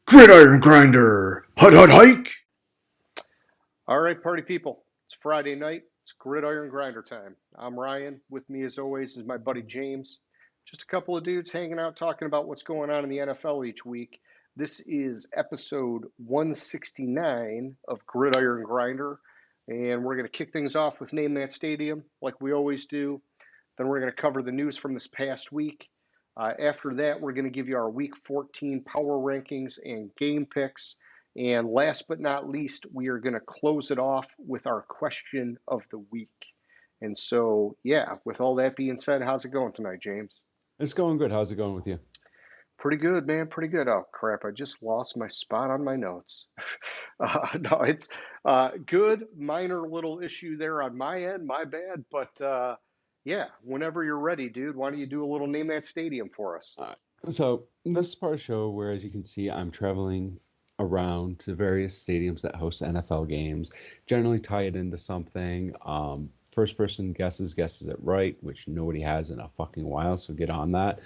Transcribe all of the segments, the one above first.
Gridiron Grinder! Hut hut hike! All right, party people. It's Friday night. It's Gridiron Grinder time. I'm Ryan. With me, as always, is my buddy James. Just a couple of dudes hanging out talking about what's going on in the NFL each week. This is episode 169 of Gridiron Grinder, and we're going to kick things off with Name That Stadium, like we always do. Then we're going to cover the news from this past week. After that, we're going to give you our Week 14 power rankings and game picks. And last but not least, we are going to close it off with our question of the week. And so, yeah, with all that being said, how's it going tonight, James? It's going good. How's it going with you? Pretty good, man. Pretty good. Oh, crap. I just lost my spot on my notes. No, it's good. Minor little issue there on my end. My bad. But yeah, whenever you're ready, dude, why don't you do a little Name That Stadium for us? So this is part of the show where, as you can see, I'm traveling around to various stadiums that host NFL games, generally tie it into something. First person guesses it right, which nobody has in a fucking while, so get on that.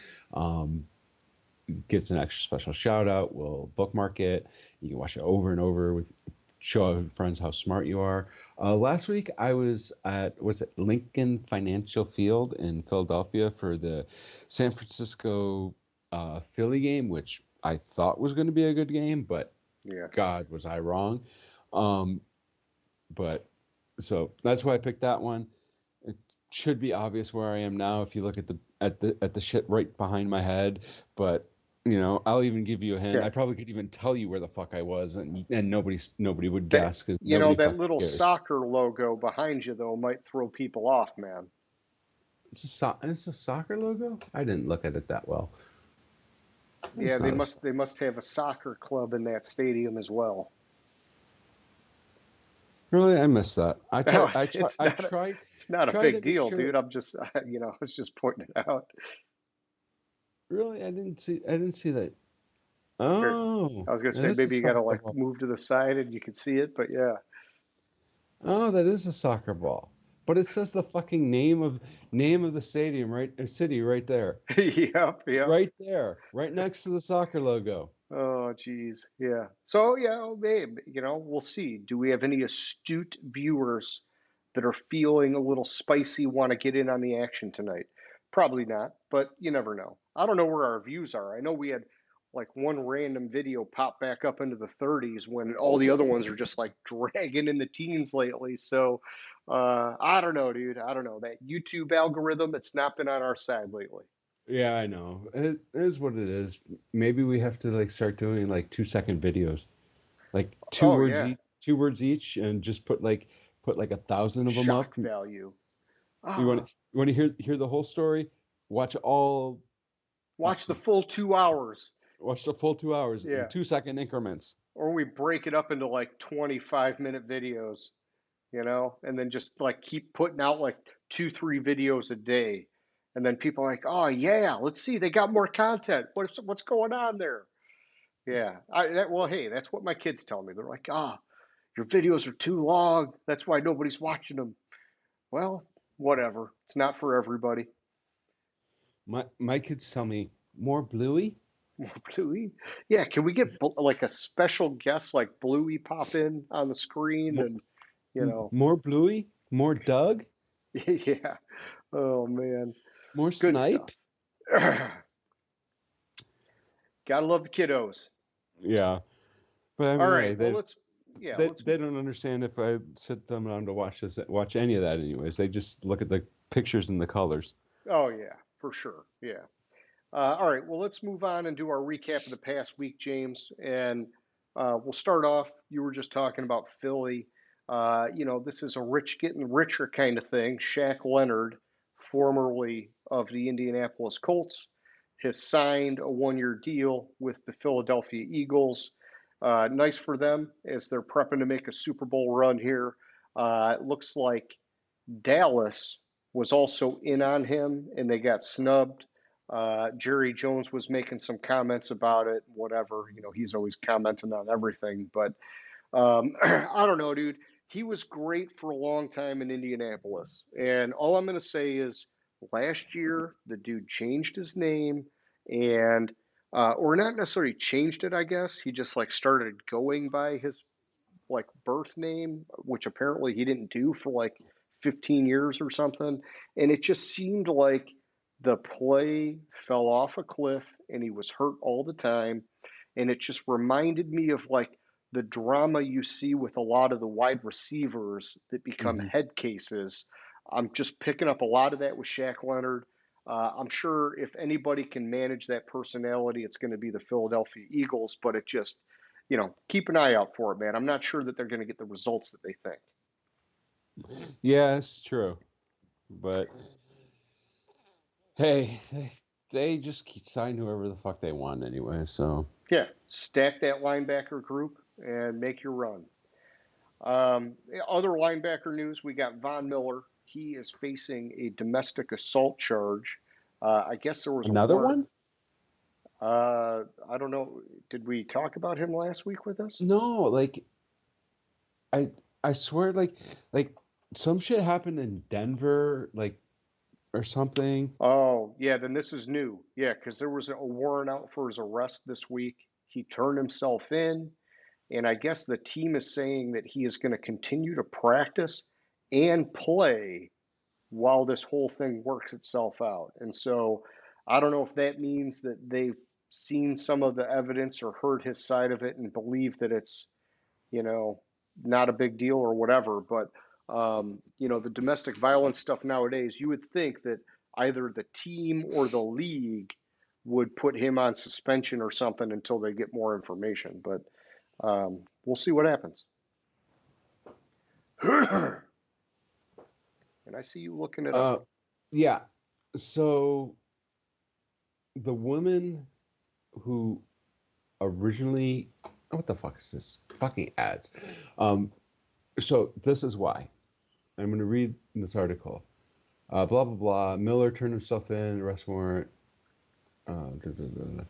Gets an extra special shout out. We'll bookmark it. You can watch it over and over with show friends how smart you are. Last week I was at Lincoln Financial Field in Philadelphia for the San Francisco Philly game, which I thought was going to be a good game, but Yeah. God, was I wrong. But so that's why I picked that one. It should be obvious where I am now if you look at the shit right behind my head, but I'll even give you a hint. Yeah. I probably could even tell you where the fuck I was, and nobody would That, guess because nobody that fucking little cares. soccer logo behind you, though, might throw people off, man. It's a soccer logo. I didn't look at it that well. Yeah, It's not a. they must have a soccer club in that stadium as well. Really, I missed that. No, I tried it's not a tried big to make deal, sure. dude. I'm just I was just pointing it out. Really, I didn't see that. Here, Oh, I was gonna that say is a maybe you gotta soccer like ball. move to the side and you can see it, but yeah. Oh, that is a soccer ball. But it says the fucking name of the stadium right or city right there. Yep, yep. Right there. Right next to the soccer logo. Oh, geez, yeah. So yeah, babe, we'll see. Do we have any astute viewers that are feeling a little spicy, want to get in on the action tonight? Probably not, but you never know. I don't know where our views are. I know we had like one random video pop back up into the 30s when all the other ones are just like dragging in the teens lately. So I don't know, dude. I don't know. That YouTube algorithm, it's not been on our side lately. Yeah, I know. It is what it is. Maybe we have to like start doing like 2-second videos. Like Oh yeah, two words each, and just put like 1,000 of them up. shock value. You want Ah, to hear the whole story? Watch all watch the full 2 hours. watch the full 2 hours in Yeah. 2-second increments. Or we break it up into like 25-minute videos, and then just like keep putting out like two, three videos a day. And then people are like, oh yeah, let's see, they got more content. What's going on there? Yeah. Well, hey, that's what my kids tell me. They're like, your videos are too long. That's why nobody's watching them. Well, whatever. It's not for everybody. My kids tell me more Bluey. More Bluey. Yeah, can we get like a special guest like Bluey pop in on the screen More, and more Bluey, more Doug, yeah. Oh man. more Good Snipe. stuff. Gotta love the kiddos. Yeah, but I All mean, right. hey, Well, they yeah, they let's, they don't understand if I sit them down to watch any of that anyways. They just look at the pictures and the colors. oh, yeah, for sure. Yeah. All right. Well, let's move on and do our recap of the past week, James. And we'll start off. You were just talking about Philly. This is a rich getting richer kind of thing. Shaq Leonard, formerly of the Indianapolis Colts, has signed a 1 year deal with the Philadelphia Eagles. Nice for them as they're prepping to make a Super Bowl run here. It looks like Dallas was also in on him and they got snubbed. Jerry Jones was making some comments about it, whatever. He's always commenting on everything. But I don't know, dude. He was great for a long time in Indianapolis. And all I'm going to say is last year, the dude changed his name. And or not necessarily changed it, I guess. He just like started going by his like birth name, which apparently he didn't do for like 15 years or something. And it just seemed like the play fell off a cliff and he was hurt all the time. And it just reminded me of like the drama you see with a lot of the wide receivers that become Hmm. head cases. I'm just picking up a lot of that with Shaq Leonard. I'm sure if anybody can manage that personality, it's going to be the Philadelphia Eagles, but it just, keep an eye out for it, man. I'm not sure that they're going to get the results that they think. Yeah, it's true. But hey, they just keep sign whoever the fuck they want anyway. So Yeah, stack that linebacker group and make your run. Other linebacker news, we got Von Miller. He is facing a domestic assault charge. I guess there was a another warrant. one? I don't know. Did we talk about him last week with us? No, like I I swear like some shit happened in Denver, like or something. Oh, yeah, then this is new. Yeah, because there was a warrant out for his arrest this week. He turned himself in, and I guess the team is saying that he is going to continue to practice and play while this whole thing works itself out. And so I don't know if that means that they've seen some of the evidence or heard his side of it and believe that it's, you know, not a big deal or whatever. But, the domestic violence stuff nowadays, you would think that either the team or the league would put him on suspension or something until they get more information. But we'll see what happens. And I see you looking it up. Uh yeah. So the woman who originally what the fuck is this? Fucking ads. Um so this is why. I'm gonna read this article. Blah blah blah. Miller turned himself in, arrest warrant. Da, da, da.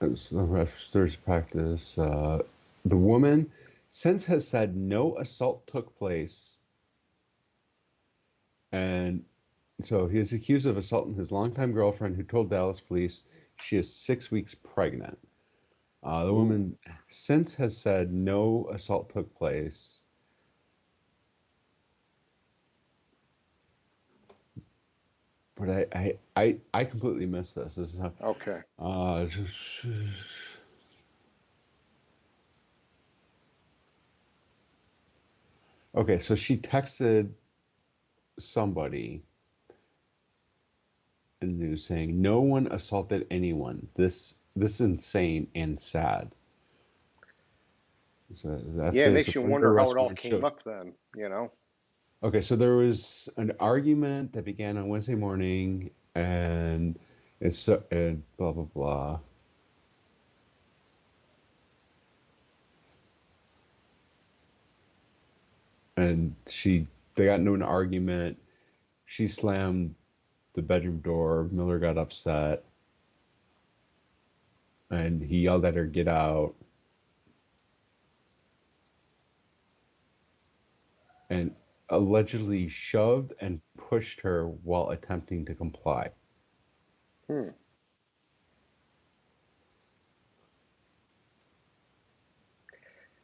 It's the Thursday practice. The woman since has said no assault took place, and so he is accused of assaulting his longtime girlfriend, who told Dallas police she is 6 weeks pregnant. The Ooh. woman since has said no assault took place. But I completely missed this. This is how. Okay. Uh, okay, so she texted somebody in the news saying no one assaulted anyone. This is insane and sad. So the Yeah, it FDA makes you supported the wonder how arrest it all warrant came showed. up then. Okay, so there was an argument that began on Wednesday morning, and and blah blah blah. And they got into an argument. She slammed the bedroom door. Miller got upset, and he yelled at her, "Get out!" and allegedly shoved and pushed her while attempting to comply. Hmm.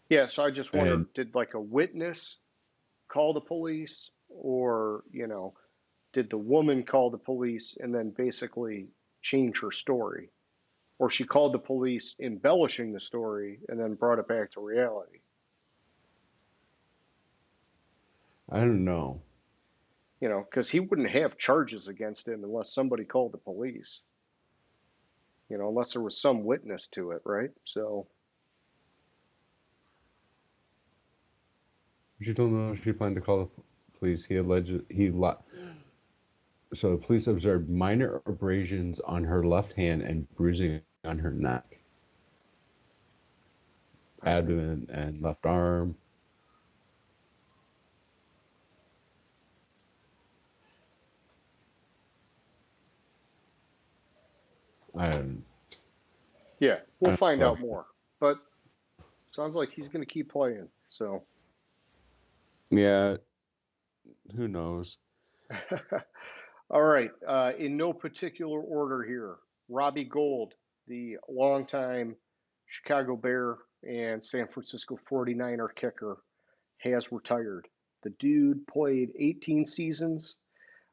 Yeah, so I just wonder, And did like a witness call the police or did the woman call the police and then basically change her story? Or she called the police embellishing the story and then brought it back to reality. I don't know. Because he wouldn't have charges against him unless somebody called the police, unless there was some witness to it, right? So, She don't know she planned to call the police. So the police observed minor abrasions on her left hand and bruising on her neck, all right. abdomen, and left arm. I don't, Yeah, I we'll don't find know. out more. But sounds like he's going to keep playing. So, Yeah, who knows? all right. In no particular order here, Robbie Gold the longtime Chicago Bear and San Francisco 49er kicker, has retired. The dude played 18 seasons.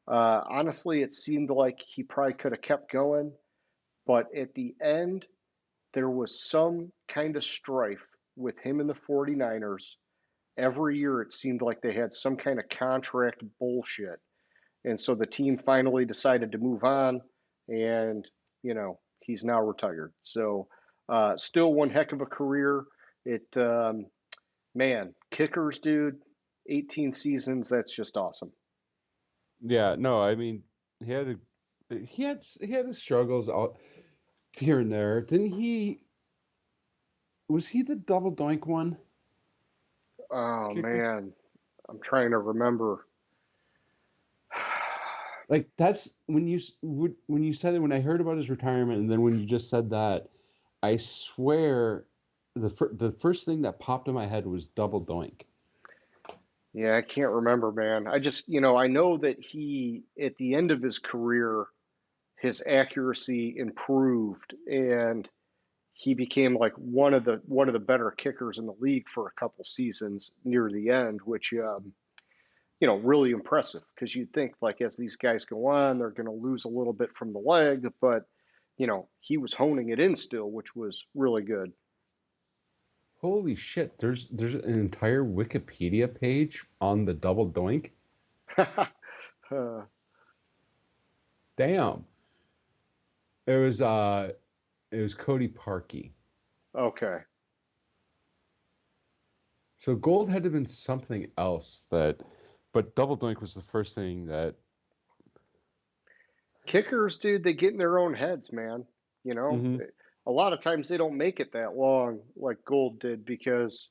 Honestly, it seemed like he probably could have kept going, but at the end, there was some kind of strife with him and the 49ers. Every year, it seemed like they had some kind of contract bullshit. And so the team finally decided to move on, and, he's now retired. So, still one heck of a career. Man, kickers, dude, 18 seasons, that's just awesome. Yeah, no, I mean, he had he had his struggles out here and there. Didn't he? Was he the double doink one Oh, kicker? man, I'm trying to remember. Like that's when you said it when I heard about his retirement, and then when you just said that, I swear the first thing that popped in my head was double doink. Yeah, I can't remember, man. I just, I know that at the end of his career, his accuracy improved and he became like one of the better kickers in the league for a couple seasons near the end, which really impressive because you'd think like as these guys go on, they're going to lose a little bit from the leg, but he was honing it in still, which was really good. Holy shit! There's an entire Wikipedia page on the double doink. Uh, Damn. It was Cody Parkey. okay. So gold had to have been something else but double doink was the first thing that. Kickers, dude, they get in their own heads, man. You know, Hmm. a lot of times they don't make it that long like Gold did because,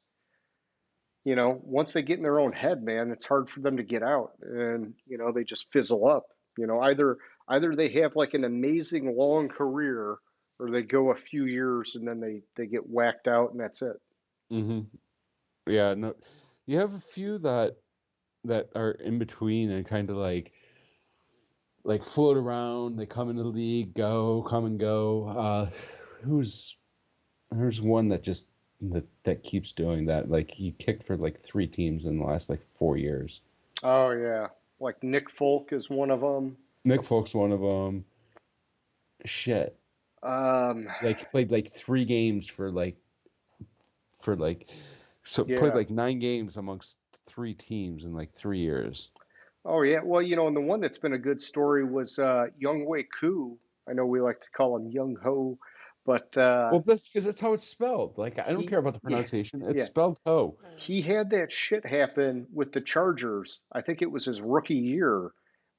once they get in their own head, man, it's hard for them to get out and, they just fizzle up. Either they have like an amazing long career or they go a few years and then they get whacked out and that's it. Hmm. Yeah, no, you have a few that are in between and kind of like float around. They come into the league, come and go. Who's There's one that keeps doing that. Like he kicked for like three teams in the last like 4 years. Oh yeah. Like Nick Folk is one of them. Nick Folk's one of them. Shit, Um, like he played like three games for like so played yeah. like 9 games amongst three teams in like 3 years. Oh yeah, well, and the one that's been a good story was Young Wei Koo. I know we like to call him Young Ho, but Well, that's because that's how it's spelled. Like I don't he, care about the yeah, pronunciation. It's yeah, spelled Ho. he had that shit happen with the Chargers. I think it was his rookie year,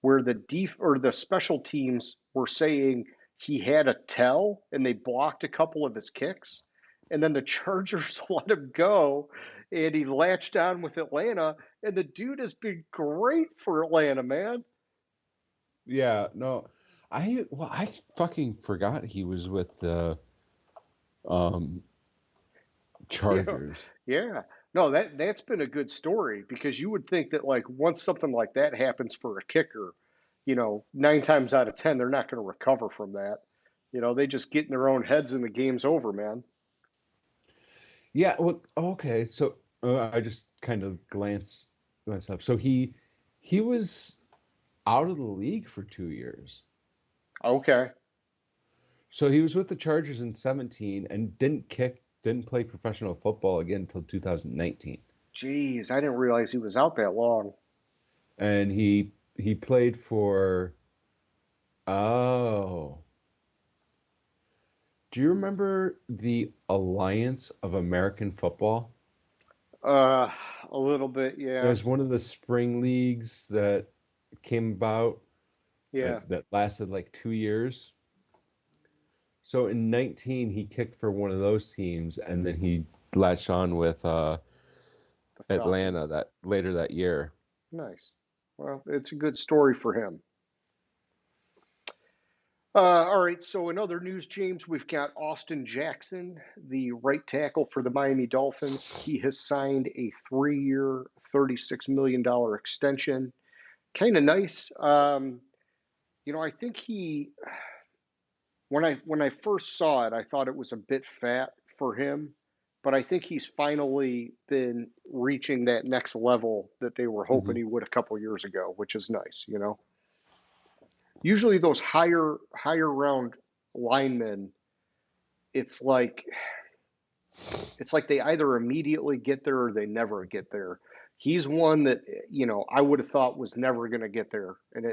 where the special teams were saying he had a tell and they blocked a couple of his kicks, and then the Chargers let him go, and he latched on with Atlanta, and the dude has been great for Atlanta, man. Yeah, no, I fucking forgot he was with the um You know, Chargers. yeah. No, that's been a good story because you would think that like once something like that happens for a kicker, nine times out of ten they're not going to recover from that. They just get in their own heads and the game's over, man. Yeah, well, okay, so I just kind of glanced up. So he was out of the league for 2 years. Okay. So he was with the Chargers in 17 and didn't play professional football again until 2019. Jeez, I didn't realize he was out that long. And he played for oh, do you remember the Alliance of American Football? Uh, a little bit, It yeah. was one of the spring leagues that came about Yeah. that lasted like 2 years. So in 19, he kicked for one of those teams, and then he latched on with The Atlanta Falcons. that later that year. Nice. Well, it's a good story for him. All right, so in other news, James, we've got Austin Jackson, the right tackle for the Miami Dolphins. He has signed a 3-year, $36 million extension. Kind of nice. I think when I first saw it, I thought it was a bit fat for him, but I think he's finally been reaching that next level that they were hoping Hmm. he would a couple years ago, which is nice, you know. Usually those higher round linemen, it's like it's like they either immediately get there or they never get there. He's one that I would have thought was never going to get there, and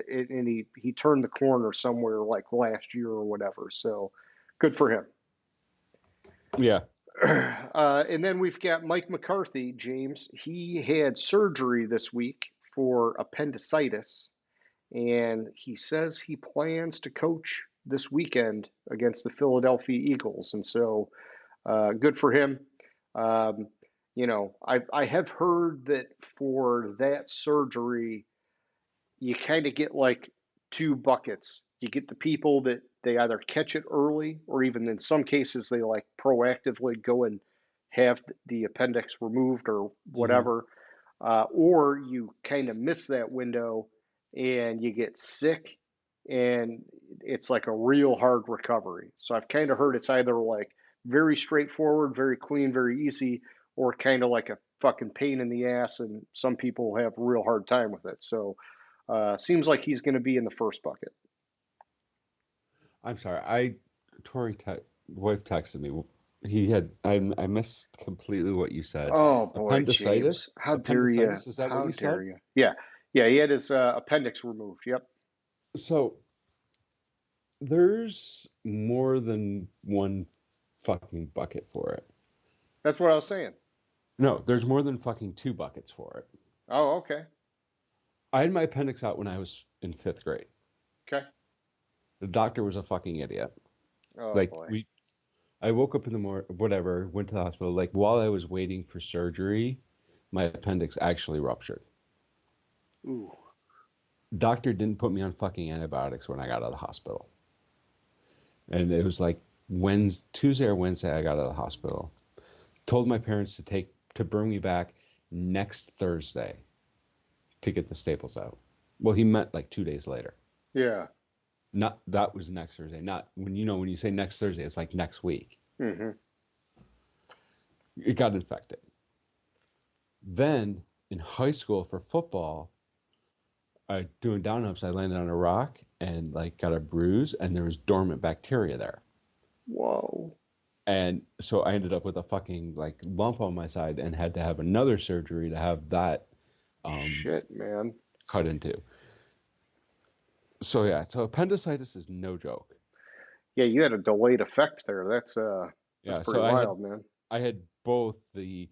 he turned the corner somewhere like last year or whatever. So good for him. Yeah. And then we've got Mike McCarthy, James. He had surgery this week for appendicitis, and he says he plans to coach this weekend against the Philadelphia Eagles. And so good for him. Um, I have heard that for that surgery, you kind of get like two buckets. You get the people that they either catch it early, or even in some cases they like proactively go and have the appendix removed or Hmm. whatever, or you kind of miss that window and you get sick, and it's like a real hard recovery. So I've kind of heard it's either like very straightforward, very clean, very easy, or kind of like a fucking pain in the ass, and some people have a real hard time with it. So seems like he's going to be in the first bucket. I'm sorry. Tori wife texted me. I missed completely what you said. Oh boy, James, Appendicitis? how dare you? Appendicitis, is that what How you said? dare you? Yeah, yeah, he had his appendix removed. Yep. So there's more than one fucking bucket for it. That's what I was saying. No, there's more than fucking two buckets for it. Oh, okay. I had my appendix out when I was in fifth grade. Okay. The doctor was a fucking idiot. Oh Like boy. I woke up in the morning, whatever, went to the hospital. Like while I was waiting for surgery, my appendix actually ruptured. Ooh. Doctor didn't put me on fucking antibiotics when I got out of the hospital. And it was like Tuesday or Wednesday I got out of the hospital. Told my parents to bring me back next Thursday to get the staples out. Well, he meant like 2 days later. Yeah. Not that was next Thursday. Not when you say next Thursday, it's like next week. Mm-hmm. It got infected. Then in high school for football, I doing down ups, I landed on a rock and like got a bruise, and there was dormant bacteria there. Whoa. And so I ended up with a fucking like lump on my side and had to have another surgery to have that Shit, man. cut into. So yeah, so appendicitis is no joke. Yeah, you had a delayed effect there. That's Yeah, pretty so wild, man. I had both the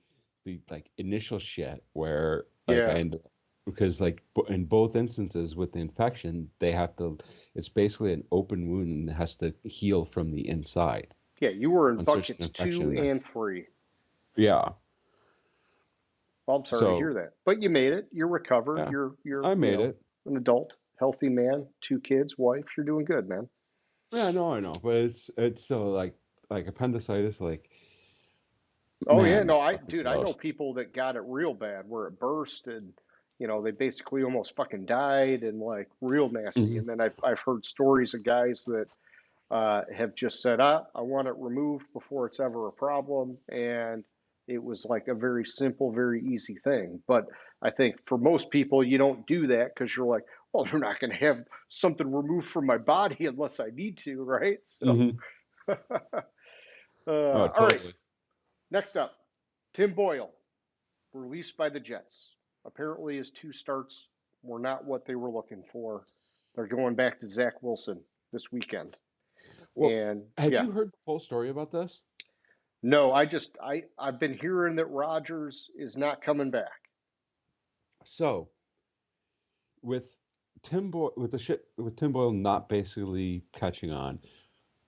like initial shit where like I Yeah. ended up because like in both instances with the infection, it's basically an open wound and it has to heal from the inside Yeah, you were in once there's an buckets infection two in there. and three. Yeah. Well, I'm sorry to hear So that, but you made it. You're recovered. yeah, You're I made it. an adult, healthy man, two kids, wife. You're doing good, man. Yeah, no, I know, but it's still like appendicitis, like Oh yeah, man, no, that's fucking dude, I know gross. people that got it real bad where it burst, and they basically almost fucking died, and like real nasty. Hmm. And then I've heard stories of guys that have just said, I want it removed before it's ever a problem, and it was like a very simple, very easy thing. But I think for most people, you don't do that because you're like, well, they're not going to have something removed from my body unless I need to, right? So, Hmm. Oh, all right. totally. Next up, Tim Boyle, released by the Jets. Apparently, his two starts were not what they were looking for. They're going back to Zach Wilson this weekend. Well, And have yeah, you heard the full story about this? no, I've been hearing that Rodgers is not coming back. So with with Tim Boyle not basically catching on,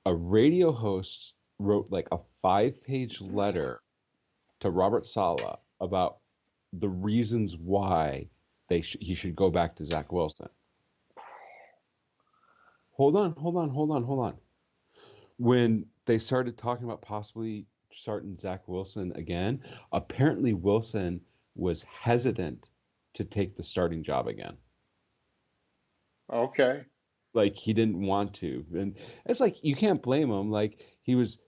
a radio host wrote like a 5-page letter to Robert Saleh about the reasons why he should go back to Zach Wilson. Hold on. When they started talking about possibly starting Zach Wilson again, apparently Wilson was hesitant to take the starting job again. Okay. Like he didn't want to, and it's like you can't blame him. Like he was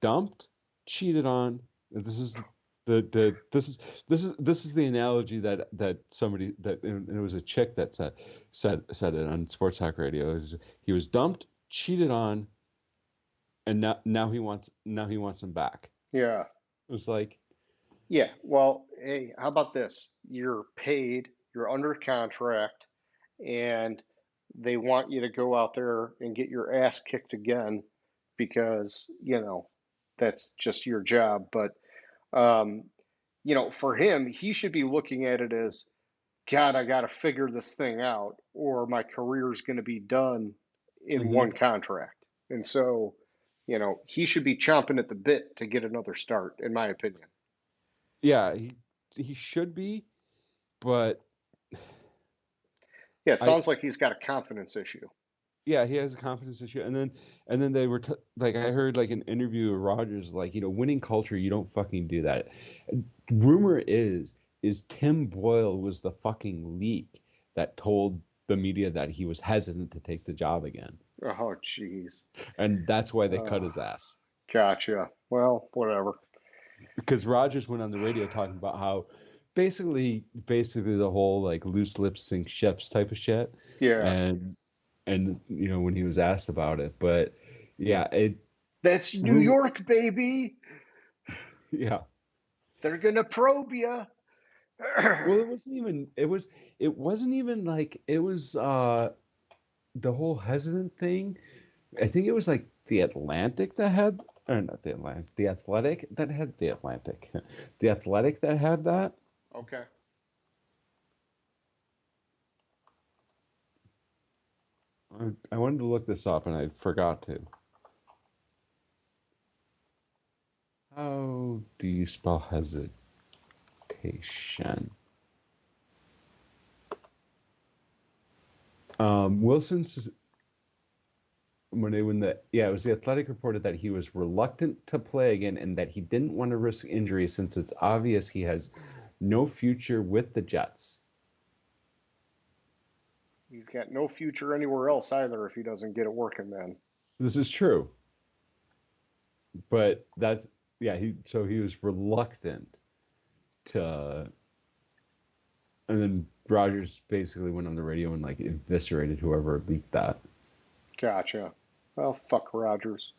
dumped, cheated on. This is this is the analogy that somebody that and it was a chick that said it on sports talk radio. He was dumped, cheated on, and now he wants him back. Yeah. It was like, Yeah. Well, hey, how about this? You're paid, you're under contract, and they want you to go out there and get your ass kicked again because, that's just your job. But, um, for him, he should be looking at it as, God, I got to figure this thing out, or my career is going to be done in hmm one contract. And so, he should be chomping at the bit to get another start, in my opinion. yeah, he should be, but Yeah, it I sounds like he's got a confidence issue. yeah, he has a confidence issue, and then they were like I heard like an interview of Rogers like winning culture you don't fucking do that. Rumor is Tim Boyle was the fucking leak that told the media that he was hesitant to take the job again, Oh, jeez. and that's why they cut Uh, his ass. gotcha. Well, whatever. Because Rogers went on the radio talking about how basically the whole like loose lips sink ships type of shit, Yeah. and when he was asked about it, but yeah, That's New rumor, York, baby. yeah. They're gonna probe you. Well, it wasn't even like it was the whole hesitant thing. I think it was like the Atlantic that had, or not the Atlantic, the Athletic that had the Atlantic, the Athletic that had that. Okay. I wanted to look this up and I forgot to. How do you spell hesitation? Wilson's it was the Athletic reported that he was reluctant to play again and that he didn't want to risk injury since it's obvious he has no future with the Jets. He's got no future anywhere else either if he doesn't get it working, man. This is true, but that's yeah. He was reluctant to, and then Rogers basically went on the radio and like eviscerated whoever leaked that. Gotcha. Well, fuck Rogers.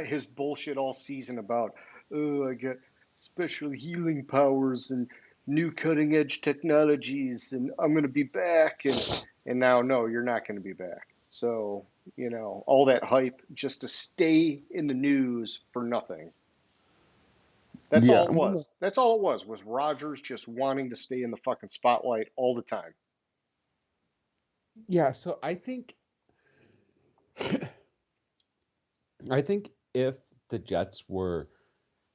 His bullshit all season about, oh, I got special healing powers and new cutting edge technologies and I'm gonna be back and now no, you're not gonna be back. So, all that hype just to stay in the news for nothing. That's Yeah, all it was. That's all it was Rogers just wanting to stay in the fucking spotlight all the time. yeah. So I think if the Jets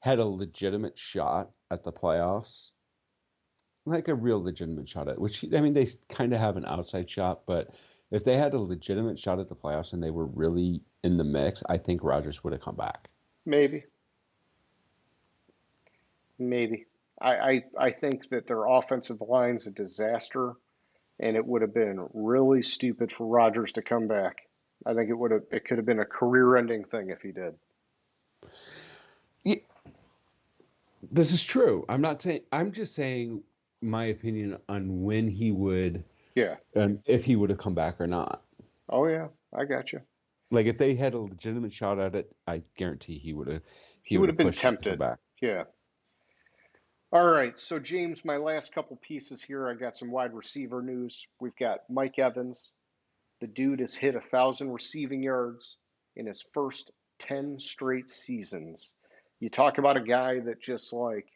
had a legitimate shot at the playoffs, like a real legitimate shot at which I mean they kind of have an outside shot, but if they had a legitimate shot at the playoffs and they were really in the mix, I think Rodgers would have come back. Maybe. Maybe. I think that their offensive line's a disaster, and it would have been really stupid for Rodgers to come back. I think it could have been a career-ending thing if he did. Yeah, this is true. I'm just saying my opinion on when he would Yeah. if he would have come back or not. Oh yeah, I got you. Like if they had a legitimate shot at it, I guarantee he He would would have have been pushed it to come tempted. back. Yeah. All right. So James, my last couple pieces here. I got some wide receiver news. We've got Mike Evans. The dude has hit 1,000 receiving yards in his first 10 straight seasons. You talk about a guy that just like,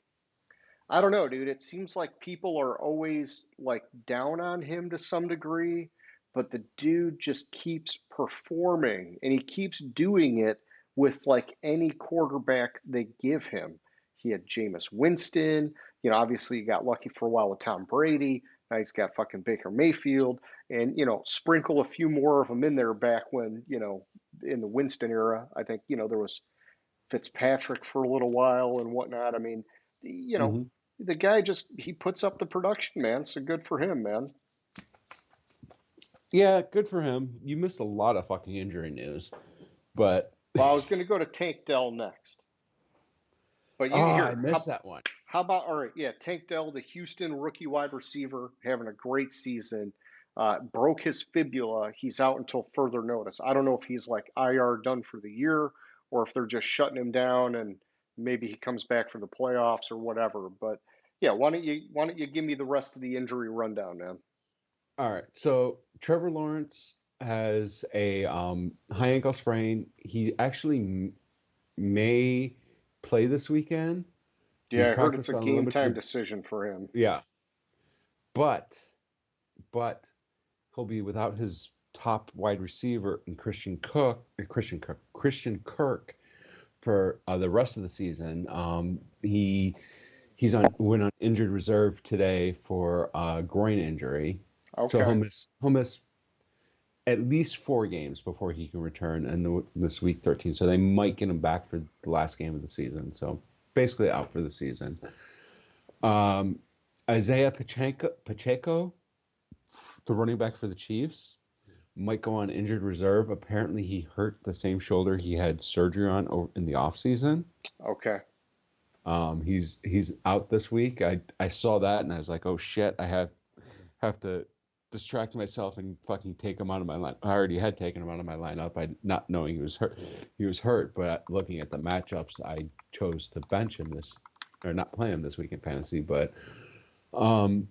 I don't know, dude. It seems like people are always like down on him to some degree, but the dude just keeps performing and he keeps doing it with like any quarterback they give him. He had Jameis Winston, obviously he got lucky for a while with Tom Brady. Now he's got fucking Baker Mayfield and, sprinkle a few more of them in there back when, in the Winston era. I think, there was Fitzpatrick for a little while and whatnot. I mean, you know, hmm the guy just he puts up the production, man. So good for him, man. Yeah, good for him. You missed a lot of fucking injury news, but Well, I was going to go to Tank Dell next, but oh, you I here. missed that one. How about all right? Yeah, Tank Dell, the Houston rookie wide receiver, having a great season. Broke his fibula. He's out until further notice. I don't know if he's like IR done for the year or if they're just shutting him down and maybe he comes back for the playoffs or whatever. But yeah, why don't you give me the rest of the injury rundown, man? All right, so Trevor Lawrence has a high ankle sprain. He actually may play this weekend. He Yeah, I heard it's practiced a on a game time limited, decision for him. yeah, but but he'll be without his top wide receiver and Christian Kirk for the rest of the season. He's went on injured reserve today for groin injury, so Okay. he'll miss at least 4 games before he can return in this week 13. So they might get him back for the last game of the season. So basically out for the season. Um, Isaiah Pacheco, the running back for the Chiefs, might go on injured reserve. Apparently, he hurt the same shoulder he had surgery on in the offseason. Okay. He's out this week. I saw that and I was like, oh shit, I have to distract myself and fucking take him out of my line. I already had taken him out of my lineup by not knowing he was hurt. He was hurt, but looking at the matchups, I chose to bench him this or not play him this week in fantasy. But um,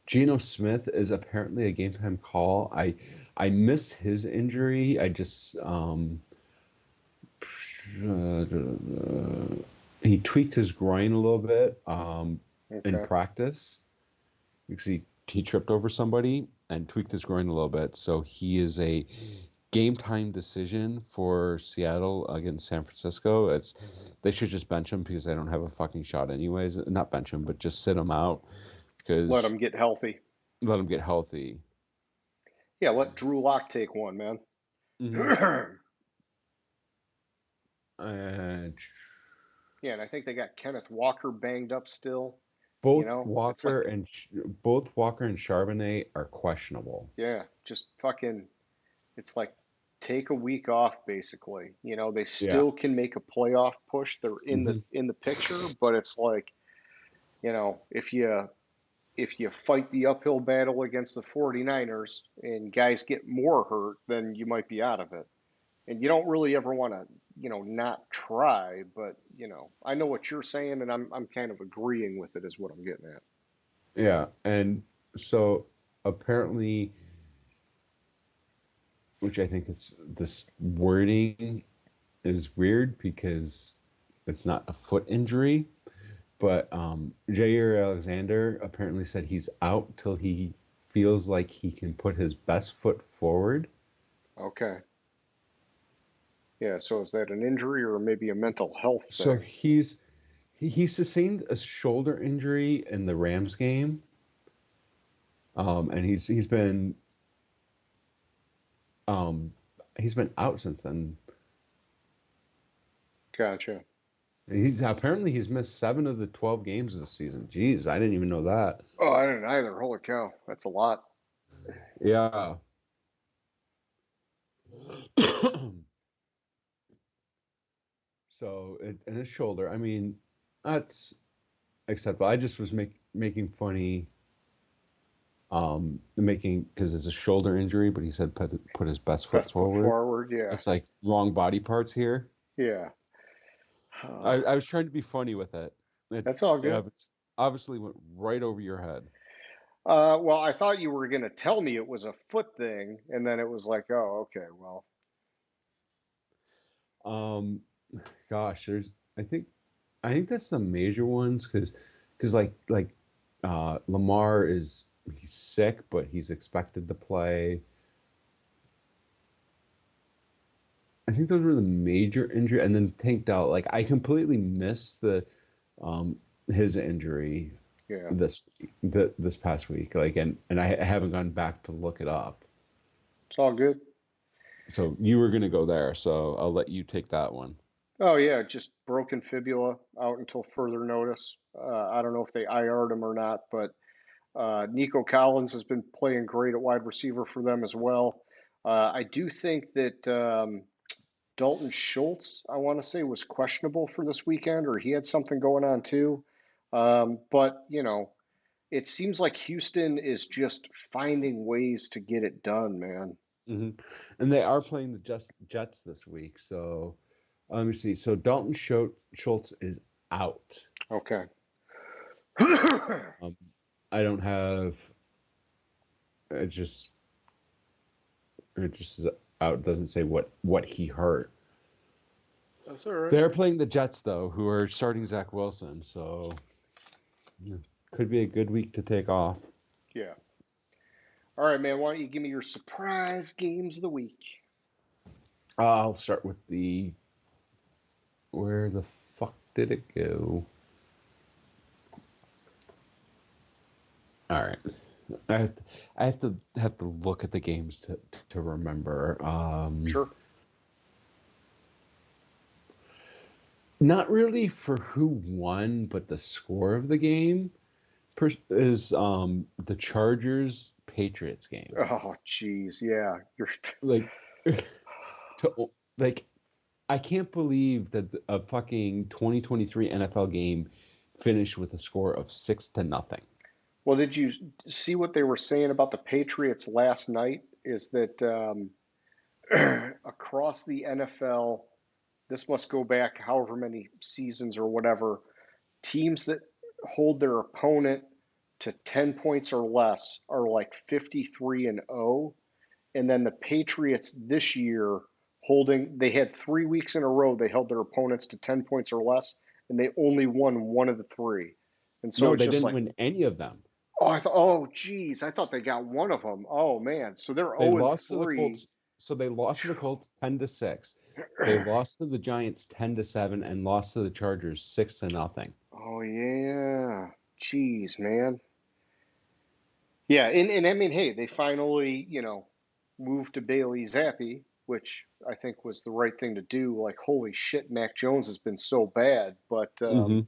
Geno Smith is apparently a game time call. I miss his injury. I just he tweaked his groin a little bit in Okay. practice because he tripped over somebody and tweaked his groin a little bit. So he is a game time decision for Seattle against San Francisco. They should just bench him because they don't have a fucking shot anyways. Not bench him, but just sit him out Let because him get healthy. let him get healthy. Yeah, let Drew Lock take one, man. Hmm. Yeah, And and I think they got Kenneth Walker banged up still. You both know, it's like, Walker and both Walker and Charbonnet are questionable. yeah, just fucking, it's like take a week off basically. They Yeah. still can make a playoff push. They're in the Hmm. in the picture, but it's like, if you fight the uphill battle against the 49ers and guys get more hurt, then you might be out of it. And you don't really ever want to, not try, but I know what you're saying, and I'm kind of agreeing with it, is what I'm getting at. Yeah, and so apparently, which I think it's this wording is weird because it's not a foot injury, but Jair Alexander apparently said he's out till he feels like he can put his best foot forward. Okay. Yeah, so is that an injury or maybe a mental health So thing? he sustained a shoulder injury in the Rams game, and um, he's been out since then. Gotcha. He's missed 7 of the 12 games this season. Jeez, I didn't even know that. Oh, I didn't either. Holy cow. That's a lot. Yeah. So and his shoulder. I mean, that's acceptable. I just was making funny, making because it's a shoulder injury, but he said put his best foot Best foot forward. forward. Yeah. It's like wrong body parts here. Yeah. I was trying to be funny with it. It That's all good. obviously went right over your head. Well, I thought you were going to tell me it was a foot thing, and then it was like, oh, okay, well, Um, gosh, I think I think that's the major ones because Lamar he's sick, but he's expected to play. I think those were the major injury, and then Tank Dell. Like I completely missed the um his injury yeah, this past week. Like and I haven't gone back to look it up. it's all good. So you were gonna go there, so I'll let you take that one. Oh, yeah, just broken fibula out until further notice. I don't know if they IR'd him or not, but Nico Collins has been playing great at wide receiver for them as well. I do think that Dalton Schultz, I want to say, was questionable for this weekend, or he had something going on too. But, it seems like Houston is just finding ways to get it done, man. Hmm. And they are playing the Jets this week. So let me see. So Dalton Schultz is out. Okay. Um, I don't have. It just is out. It doesn't say what he hurt. That's all right. They're playing the Jets though, who are starting Zach Wilson. So could be a good week to take off. Yeah. All right, man. Why don't you give me your surprise games of the week? I'll start with the. Where the fuck did it go? All right. I have to look at the games to remember. Sure. Not really for who won, but the score of the game is the Chargers Patriots game. Oh, jeez. Yeah. Like like I can't believe that a fucking 2023 NFL game finished with a score of 6-0. Well, did you see what they were saying about the Patriots last night? Is that across the NFL, this must go back however many seasons or whatever, teams that hold their opponent to 10 points or less are like 53-0. And then the Patriots this year they had 3 weeks in a row, they held their opponents to 10 points or less, and they only won one of the three. And so No, it's they just didn't like, win any of them. geez, I thought they got one of them. Oh, man. So they're They 0 and lost to the 3. Colts. So they lost to the Colts 10-6. They lost to the Giants 10-7 and lost to the Chargers 6-0. Oh, yeah. Jeez, man. Yeah, and I mean, hey, they finally, moved to Bailey Zappi, which I think was the right thing to do. Like, holy shit, Mac Jones has been so bad, but Hmm.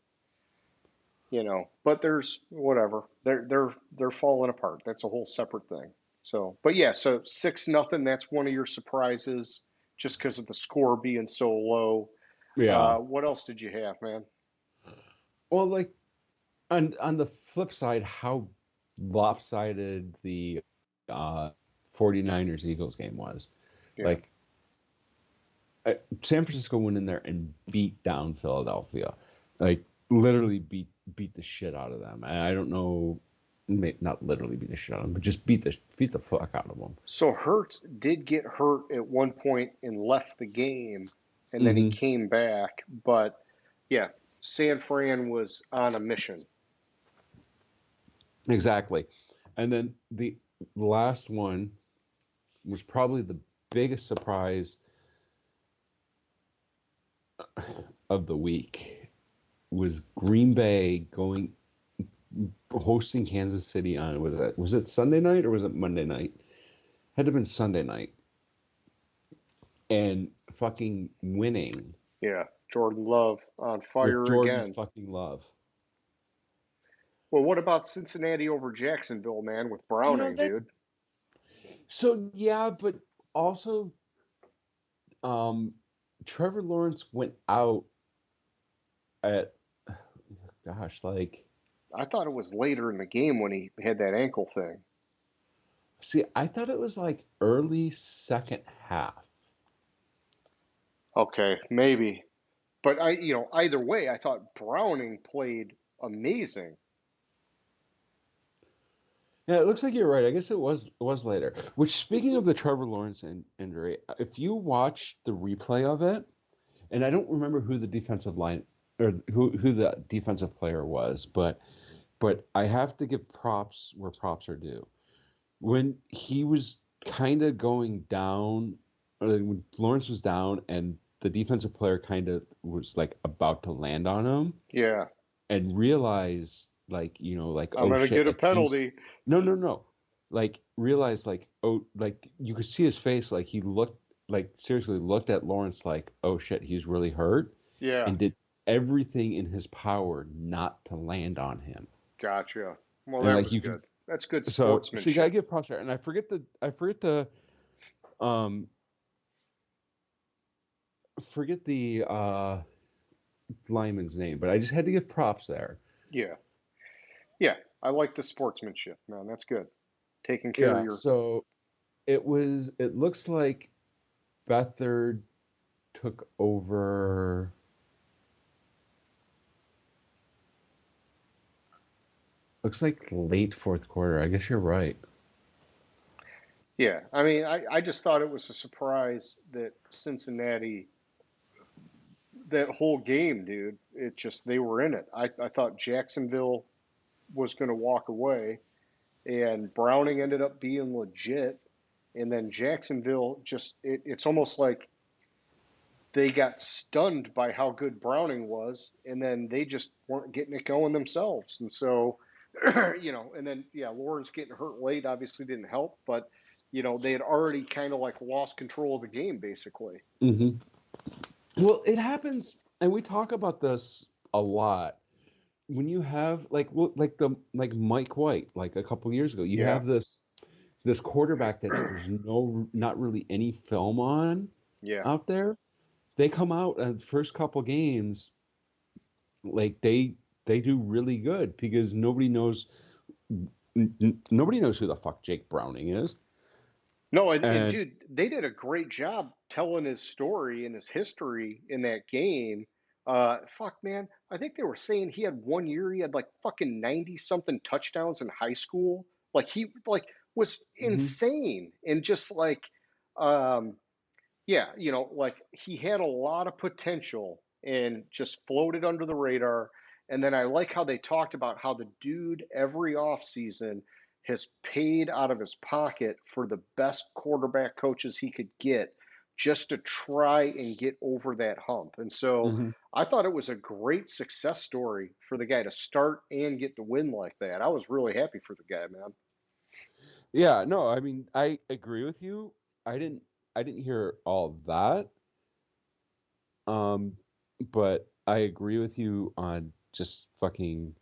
but there's whatever. They're falling apart. That's a whole separate thing. So, but yeah, so 6-0. That's one of your surprises, just because of the score being so low. Yeah. What else did you have, man? Well, like on the flip side, how lopsided the uh 49ers Eagles game was. Yeah. Like San Francisco went in there and beat down Philadelphia. Like literally beat the shit out of them. And I don't know, not literally beat the shit out of them, but just beat the fuck out of them. So Hurts did get hurt at one point and left the game, and then he Hmm. came back. But yeah, San Fran was on a mission. Exactly. And then the last one was probably the biggest surprise of the week was Green Bay hosting Kansas City on was it Sunday night or was it Monday night? Had to have been Sunday night. And fucking winning Yeah, Jordan Love on with fire Jordan again. fucking Love. Well, what about Cincinnati over Jacksonville, man, with Browning, That dude? so yeah, but also Trevor Lawrence went out at gosh, like I thought it was later in the game when he had that ankle thing. see, I thought it was like early second half. Okay, maybe. But either way, I thought Browning played amazing. Yeah, it looks like you're right. I guess it was later. Which, speaking of the Trevor Lawrence injury, if you watch the replay of it, and I don't remember who the defensive line or who the defensive player was, but I have to give props where props are due. When he was kind of going down, or when Lawrence was down, and the defensive player kind of was like about to land on him, Yeah, and realized like like I'm oh gonna shit get a like he's penalty. no like realized like oh like you could see his face like he looked like seriously looked at Lawrence like oh shit he's really hurt Yeah, and did everything in his power not to land on him gotcha. Well, and that like was good. That's good So you gotta sportsmanship. give props there. And um forget the lineman's name, but I just had to give props there. Yeah. Yeah. I like the sportsmanship, man. That's good. Taking care of Yeah. your. So it looks like Bethard took over. Looks like late fourth quarter. I guess you're right. Yeah. I mean, I just thought it was a surprise that Cincinnati, that whole game, dude, it just, they were in it. I thought Jacksonville was going to walk away, and Browning ended up being legit. And then Jacksonville just, it's almost like they got stunned by how good Browning was, and then they just weren't getting it going themselves. And so, and then yeah, Lawrence getting hurt late obviously didn't help, but they had already kind of like lost control of the game basically. Hmm. Well, it happens, and we talk about this a lot. When you have like Mike White, like a couple years ago, you Yeah, have this quarterback that there's not really any film on yeah. out there. They come out and first couple games, like they do really good because nobody knows who the fuck Jake Browning is. No, and And dude, they did a great job telling his story and his history in that game. Fuck, man, I think they were saying he had 1 year, he had like fucking 90 something touchdowns in high school. Like he like was mhm. insane and just like, um, yeah, like he had a lot of potential and just floated under the radar. And then I like how they talked about how the dude every offseason has paid out of his pocket for the best quarterback coaches he could get just to try and get over that hump. And so Mhm. I thought it was a great success story for the guy to start and get the win like that. I was really happy for the guy, man. Yeah, no, I mean, I agree with you. I didn't I didn't hear all of that. Um, but I agree with you on just fucking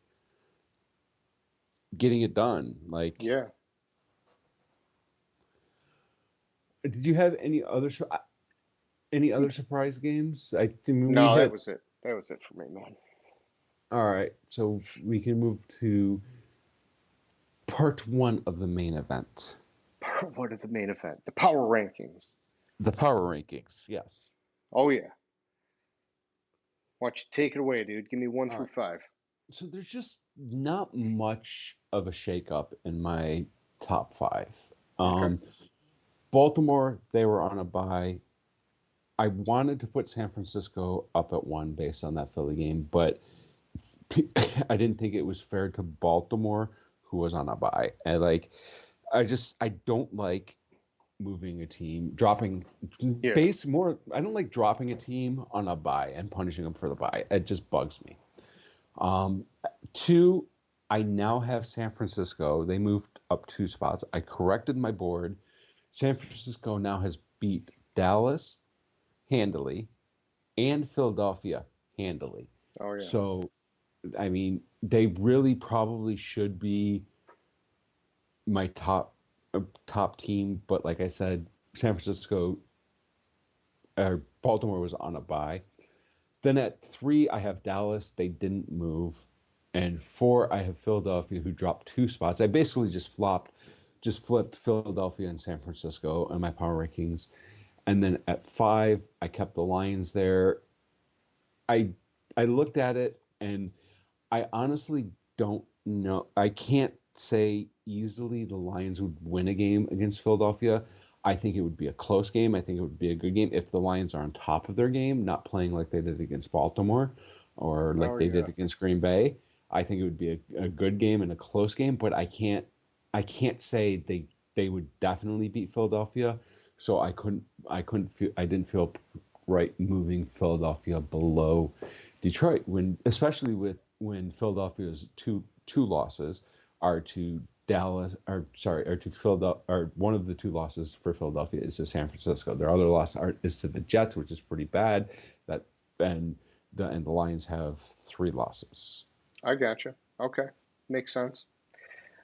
getting it done. Like, Yeah. did you have any other surprise games? I think we No, that hit. was it. That was it for me, man. All right, so we can move to part one of the main event, What is the main event? The power rankings. the power rankings. Yes. Oh yeah. Why don't you take it away, dude? Give me one All through right. five. So there's just not much of a shakeup in my top five. Okay. Um, Baltimore, they were on a bye. I wanted to put San Francisco up at one based on that Philly game, but I didn't think it was fair to Baltimore, who was on a bye. And I don't like moving a team, dropping Yeah. base more. I don't like dropping a team on a bye and punishing them for the bye. It just bugs me. Um, Two, I now have San Francisco. They moved up two spots. I corrected my board. San Francisco now has beat Dallas handily and Philadelphia handily. Oh yeah. So, I mean, they really probably should be my top team. But like I said, San Francisco or Baltimore was on a bye. Then at three, I have Dallas. They didn't move. And four, I have Philadelphia, who dropped two spots. I basically just flipped Philadelphia and San Francisco in my power rankings. And then at five, I kept the Lions there. I I looked at it and I honestly don't know. I can't say easily the Lions would win a game against Philadelphia. I think it would be a close game. I think it would be a good game if the Lions are on top of their game, not playing like they did against Baltimore or like Oh they yeah. did against Green Bay. I think it would be a good game and a close game, but I can't say they would definitely beat Philadelphia. So I didn't feel right moving Philadelphia below Detroit when especially with when Philadelphia's two losses are to Dallas or sorry are to Philadelphia or one of the two losses for Philadelphia is to San Francisco. Their other loss is to the Jets, which is pretty bad. That and the Lions have three losses. I gotcha. Okay. Makes sense.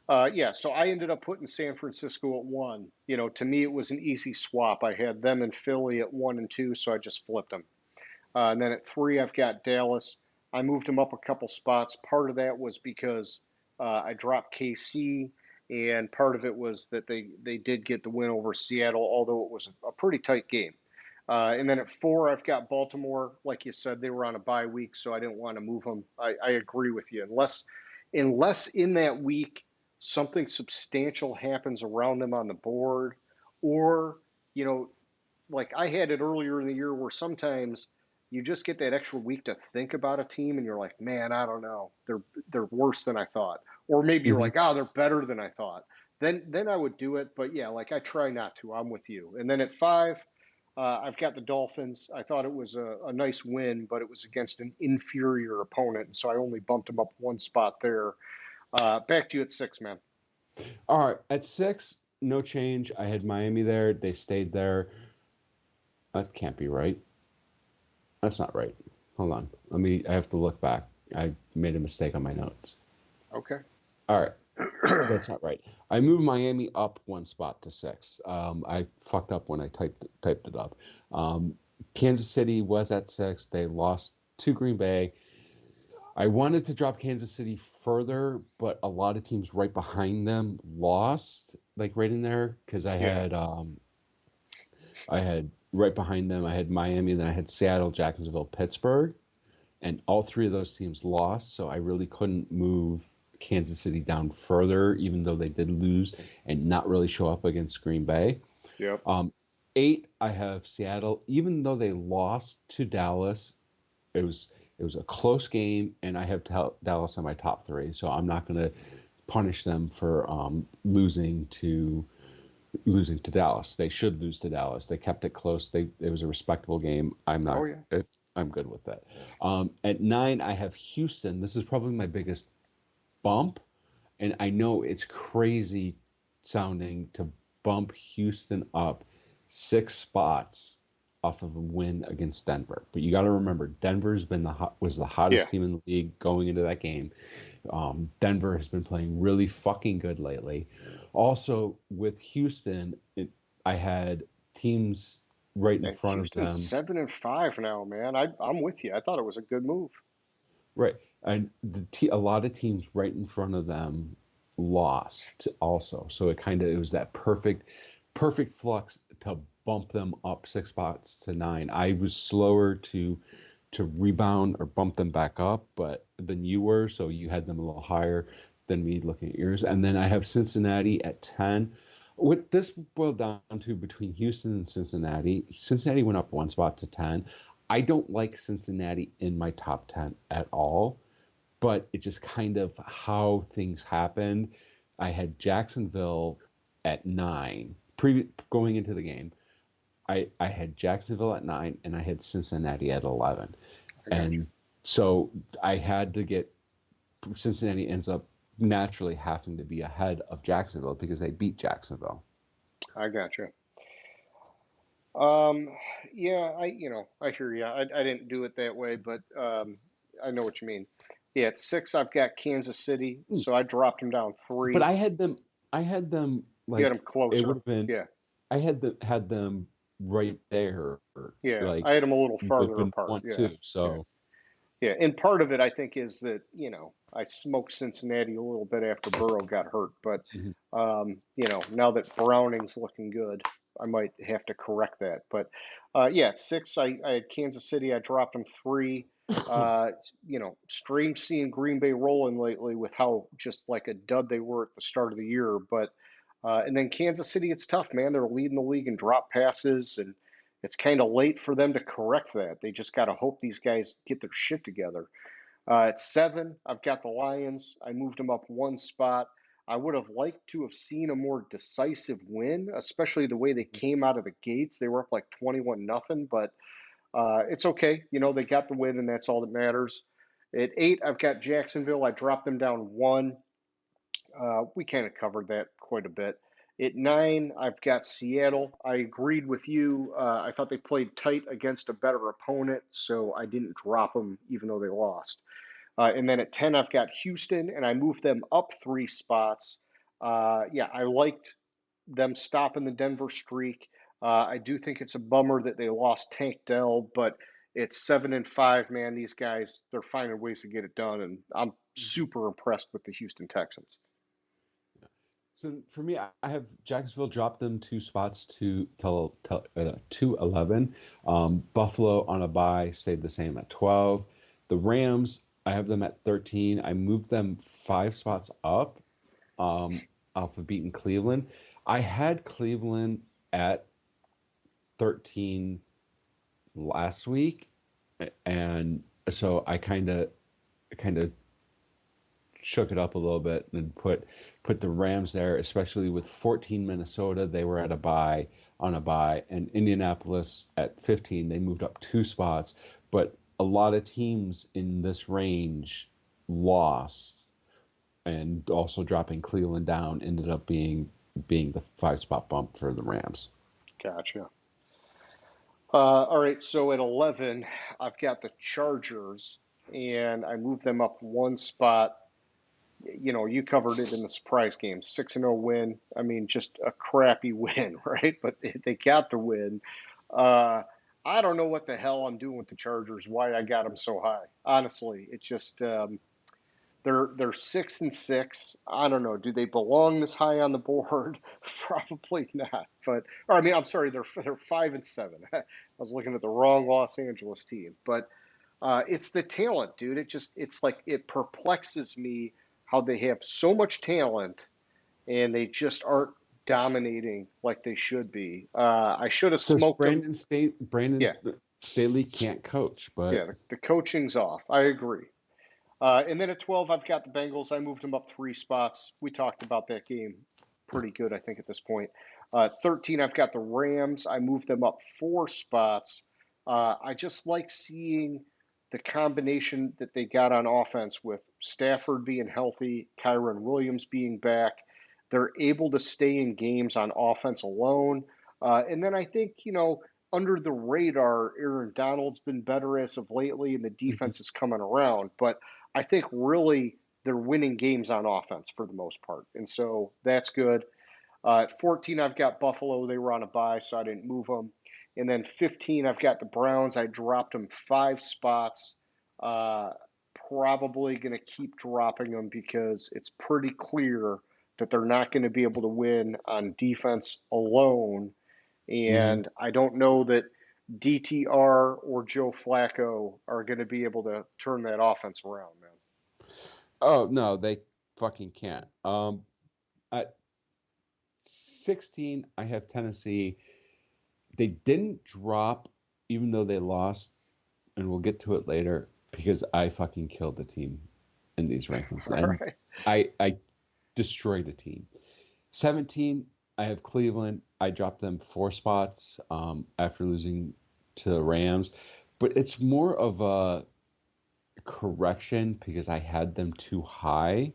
Yeah, so I ended up putting San Francisco at 1. To me, it was an easy swap. I had them and Philly at 1 and 2, so I just flipped them. And then at 3, I've got Dallas. I moved them up a couple spots. Part of that was because I dropped KC, and part of it was that they did get the win over Seattle, although it was a pretty tight game. And then at 4, I've got Baltimore. Like you said, they were on a bye week, so I didn't want to move them. I agree with you. Unless in that week something substantial happens around them on the board, or, you know, like I had it earlier in the year where sometimes you just get that extra week to think about a team and you're like, man, I don't know. They're worse than I thought. Or maybe you're Hmm. like, oh, they're better than I thought. Then I would do it. But yeah, like I try not to. I'm with you. And then at 5, I've got the Dolphins. I thought it was a nice win, but it was against an inferior opponent. And so I only bumped them up one spot there. Back to you at 6, man. All right, at 6, no change. I had Miami there. They stayed there. That can't be right. That's not right. Hold on. I have to look back. I made a mistake on my notes. Okay. All right. That's not right. I moved Miami up one spot to 6. I fucked up when I typed it up. Kansas City was at 6. They lost to Green Bay. I wanted to drop Kansas City further, but a lot of teams right behind them lost, like right in there, because Yeah. I had right behind them. I had Miami, and then I had Seattle, Jacksonville, Pittsburgh, and all three of those teams lost. So I really couldn't move Kansas City down further, even though they did lose and not really show up against Green Bay. Yep. 8, I have Seattle, even though they lost to Dallas. It was a close game, and I have Dallas in my top 3, so I'm not going to punish them for losing to Dallas. They should lose to Dallas. They kept it close. It was a respectable game. Oh, yeah. I'm good with that. At 9, I have Houston. This is probably my biggest bump, and I know it's crazy sounding to bump Houston up 6 spots off of a win against Denver. But you got to remember, was the Yeah. hottest team in the league going into that game. Denver has been playing really fucking good lately. Also, with Houston, I had teams right in And front of Houston's them. 7-5 now, man. I'm with you. I thought it was a good move. Right. And a lot of teams right in front of them lost also. So it was that perfect flux to bump them up 6 spots to 9. I was slower to rebound or bump them back up, but than you were, so you had them a little higher than me looking at yours. And then I have Cincinnati at 10. What this boiled down to between Houston and Cincinnati went up one spot to 10. I don't like Cincinnati in my top 10 at all, but it just kind of how things happened. I had Jacksonville at 9 going into the game. I had Jacksonville at 9, and I had Cincinnati at 11. I got you. And so I had to get Cincinnati ends up naturally having to be ahead of Jacksonville because they beat Jacksonville. I got you. Um, yeah, I hear you. I didn't do it that way, but I know what you mean. Yeah, at 6, I've got Kansas City, so I dropped them down But 3. I had them You had them like it would closer. have been. Yeah, Had them right there, yeah. like I had them a little would have farther been apart. one Yeah, two. yeah, So yeah. And part of it, I think, is that I smoked Cincinnati a little bit after Burrow got hurt, but mhm. now that Browning's looking good, I might have to correct that. But yeah, at 6, I had Kansas City. I dropped them 3. Uh, strange seeing Green Bay rolling lately with how just like a dud they were at the start of the year. But and then Kansas City, it's tough, man. They're leading the league in drop passes, and it's kind of late for them to correct that. They just got to hope these guys get their shit together. At 7, I've got the Lions. I moved them up one spot. I would have liked to have seen a more decisive win, especially the way they came out of the gates. They were up like 21 nothing, but it's okay. They got the win, and that's all that matters. At 8, I've got Jacksonville. I dropped them down 1. We kind of covered that quite a bit. At 9, I've got Seattle. I agreed with you. I thought they played tight against a better opponent, so I didn't drop them even though they lost. And then at 10, I've got Houston, and I moved them up 3 spots. Yeah, I liked them stopping the Denver streak. I do think it's a bummer that they lost Tank Dell, but it's 7-5, man. These guys, they're finding ways to get it done, and I'm Mhm. super impressed with the Houston Texans. So for me, I have Jacksonville dropped them 2 spots to 11. Buffalo on a bye stayed the same at 12. The Rams, I have them at 13. I moved them 5 spots up, um, off of beating Cleveland. I had Cleveland at 13 last week, and so I kind of shook it up a little bit and put the Rams there, especially with 14 Minnesota. They were at a bye on a bye, and Indianapolis at 15. They moved up 2 spots, but a lot of teams in this range lost, and also dropping Cleveland down ended up being the 5 spot bump for the Rams. Gotcha. All right, so at 11, I've got the Chargers, and I moved them up one spot. You know, you covered it in the surprise game, 6-0 win. I mean, just a crappy win, right? But they got the win. Uh, I don't know what the hell I'm doing with the Chargers, why I got them so high. Honestly, it just they're 6-6. I don't know. Do they belong this high on the board? Probably not. But or I mean, I'm sorry, they're 5-7. I was looking at the wrong Los Angeles team. But it's the talent, dude. It's like it perplexes me how they have so much talent and they just aren't dominating like they should be. I should have Because smoked them. Brandon Yeah, Staley can't coach, yeah. but The coaching's off. I agree. And then at 12, I've got the Bengals. I moved them up 3 spots. We talked about that game pretty good, I think, at this point. 13, I've got the Rams. I moved them up 4 spots. I just like seeing the combination that they got on offense with Stafford being healthy, Kyron Williams being back. They're able to stay in games on offense alone. And then I think, under the radar, Aaron Donald's been better as of lately, and the defense is coming around. But I think really they're winning games on offense for the most part. And so that's good. At 14, I've got Buffalo. They were on a bye, so I didn't move them. And then 15, I've got the Browns. I dropped them 5 spots. Uh, Probably going to keep dropping them because it's pretty clear that they're not going to be able to win on defense alone. Mhm. And I don't know that DTR or Joe Flacco are going to be able to turn that offense around, man. Oh no, they fucking can't. At 16, I have Tennessee. They didn't drop, even though they lost, and we'll get to it later because I fucking killed the team in these rankings, All and right. I destroyed the team. 17, I have Cleveland. I dropped them 4 spots, after losing to the Rams, but it's more of a correction because I had them too high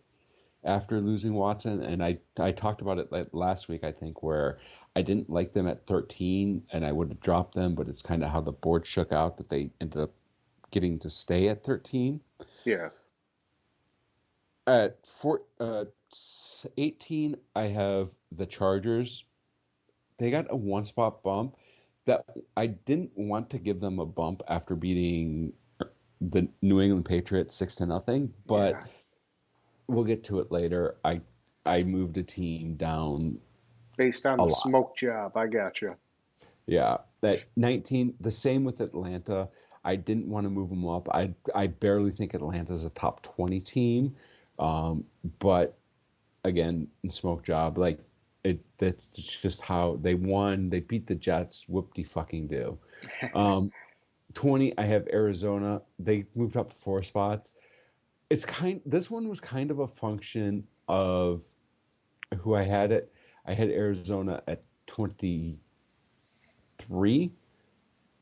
after losing Watson, and I talked about it like last week, I think, where I didn't like them at 13 and I would have dropped them, but it's kind of how the board shook out that they ended up getting to stay at 13. Yeah. At 18, I have the Chargers. They got a 1 spot bump that I didn't want to give them a bump after beating the New England Patriots 6-0, but Yeah. we'll get to it later. I moved a team down Based on a the lot. smoke job. I got you. Yeah. At 19, the same with Atlanta. I didn't want to move them up. I barely think Atlanta's a top 20 team. Um, but again, smoke job, like that's just how they won. They beat the Jets. Whoop de fucking do. Um, 20, I have Arizona. They moved up 4 spots. This one was kind of a function of who I had it. I had Arizona at 23,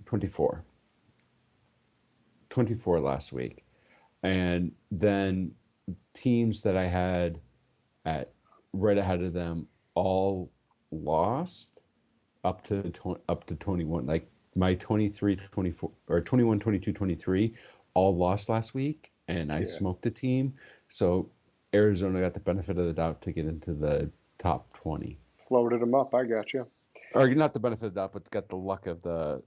24, 24 last week. And then teams that I had at right ahead of them all lost up to 21. Like my 23, 24 or 21, 22, 23 all lost last week, and I Yeah. smoked a team. So Arizona got the benefit of the doubt to get into the top 20. Floated them up. I got you. Or not the benefit of the doubt, but got the luck of the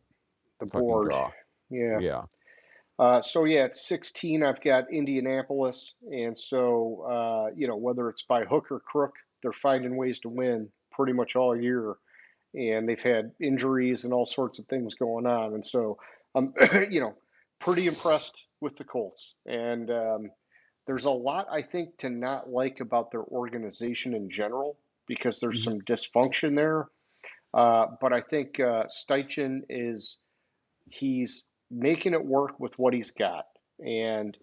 The fucking board. draw. Yeah. Yeah. So yeah, at 16, I've got Indianapolis, and so whether it's by hook or crook, they're finding ways to win pretty much all year, and they've had injuries and all sorts of things going on, and so I'm pretty impressed with the Colts, and there's a lot I think to not like about their organization in general because there's Mhm. some dysfunction there, but I think Steichen is he's making it work with what he's got. And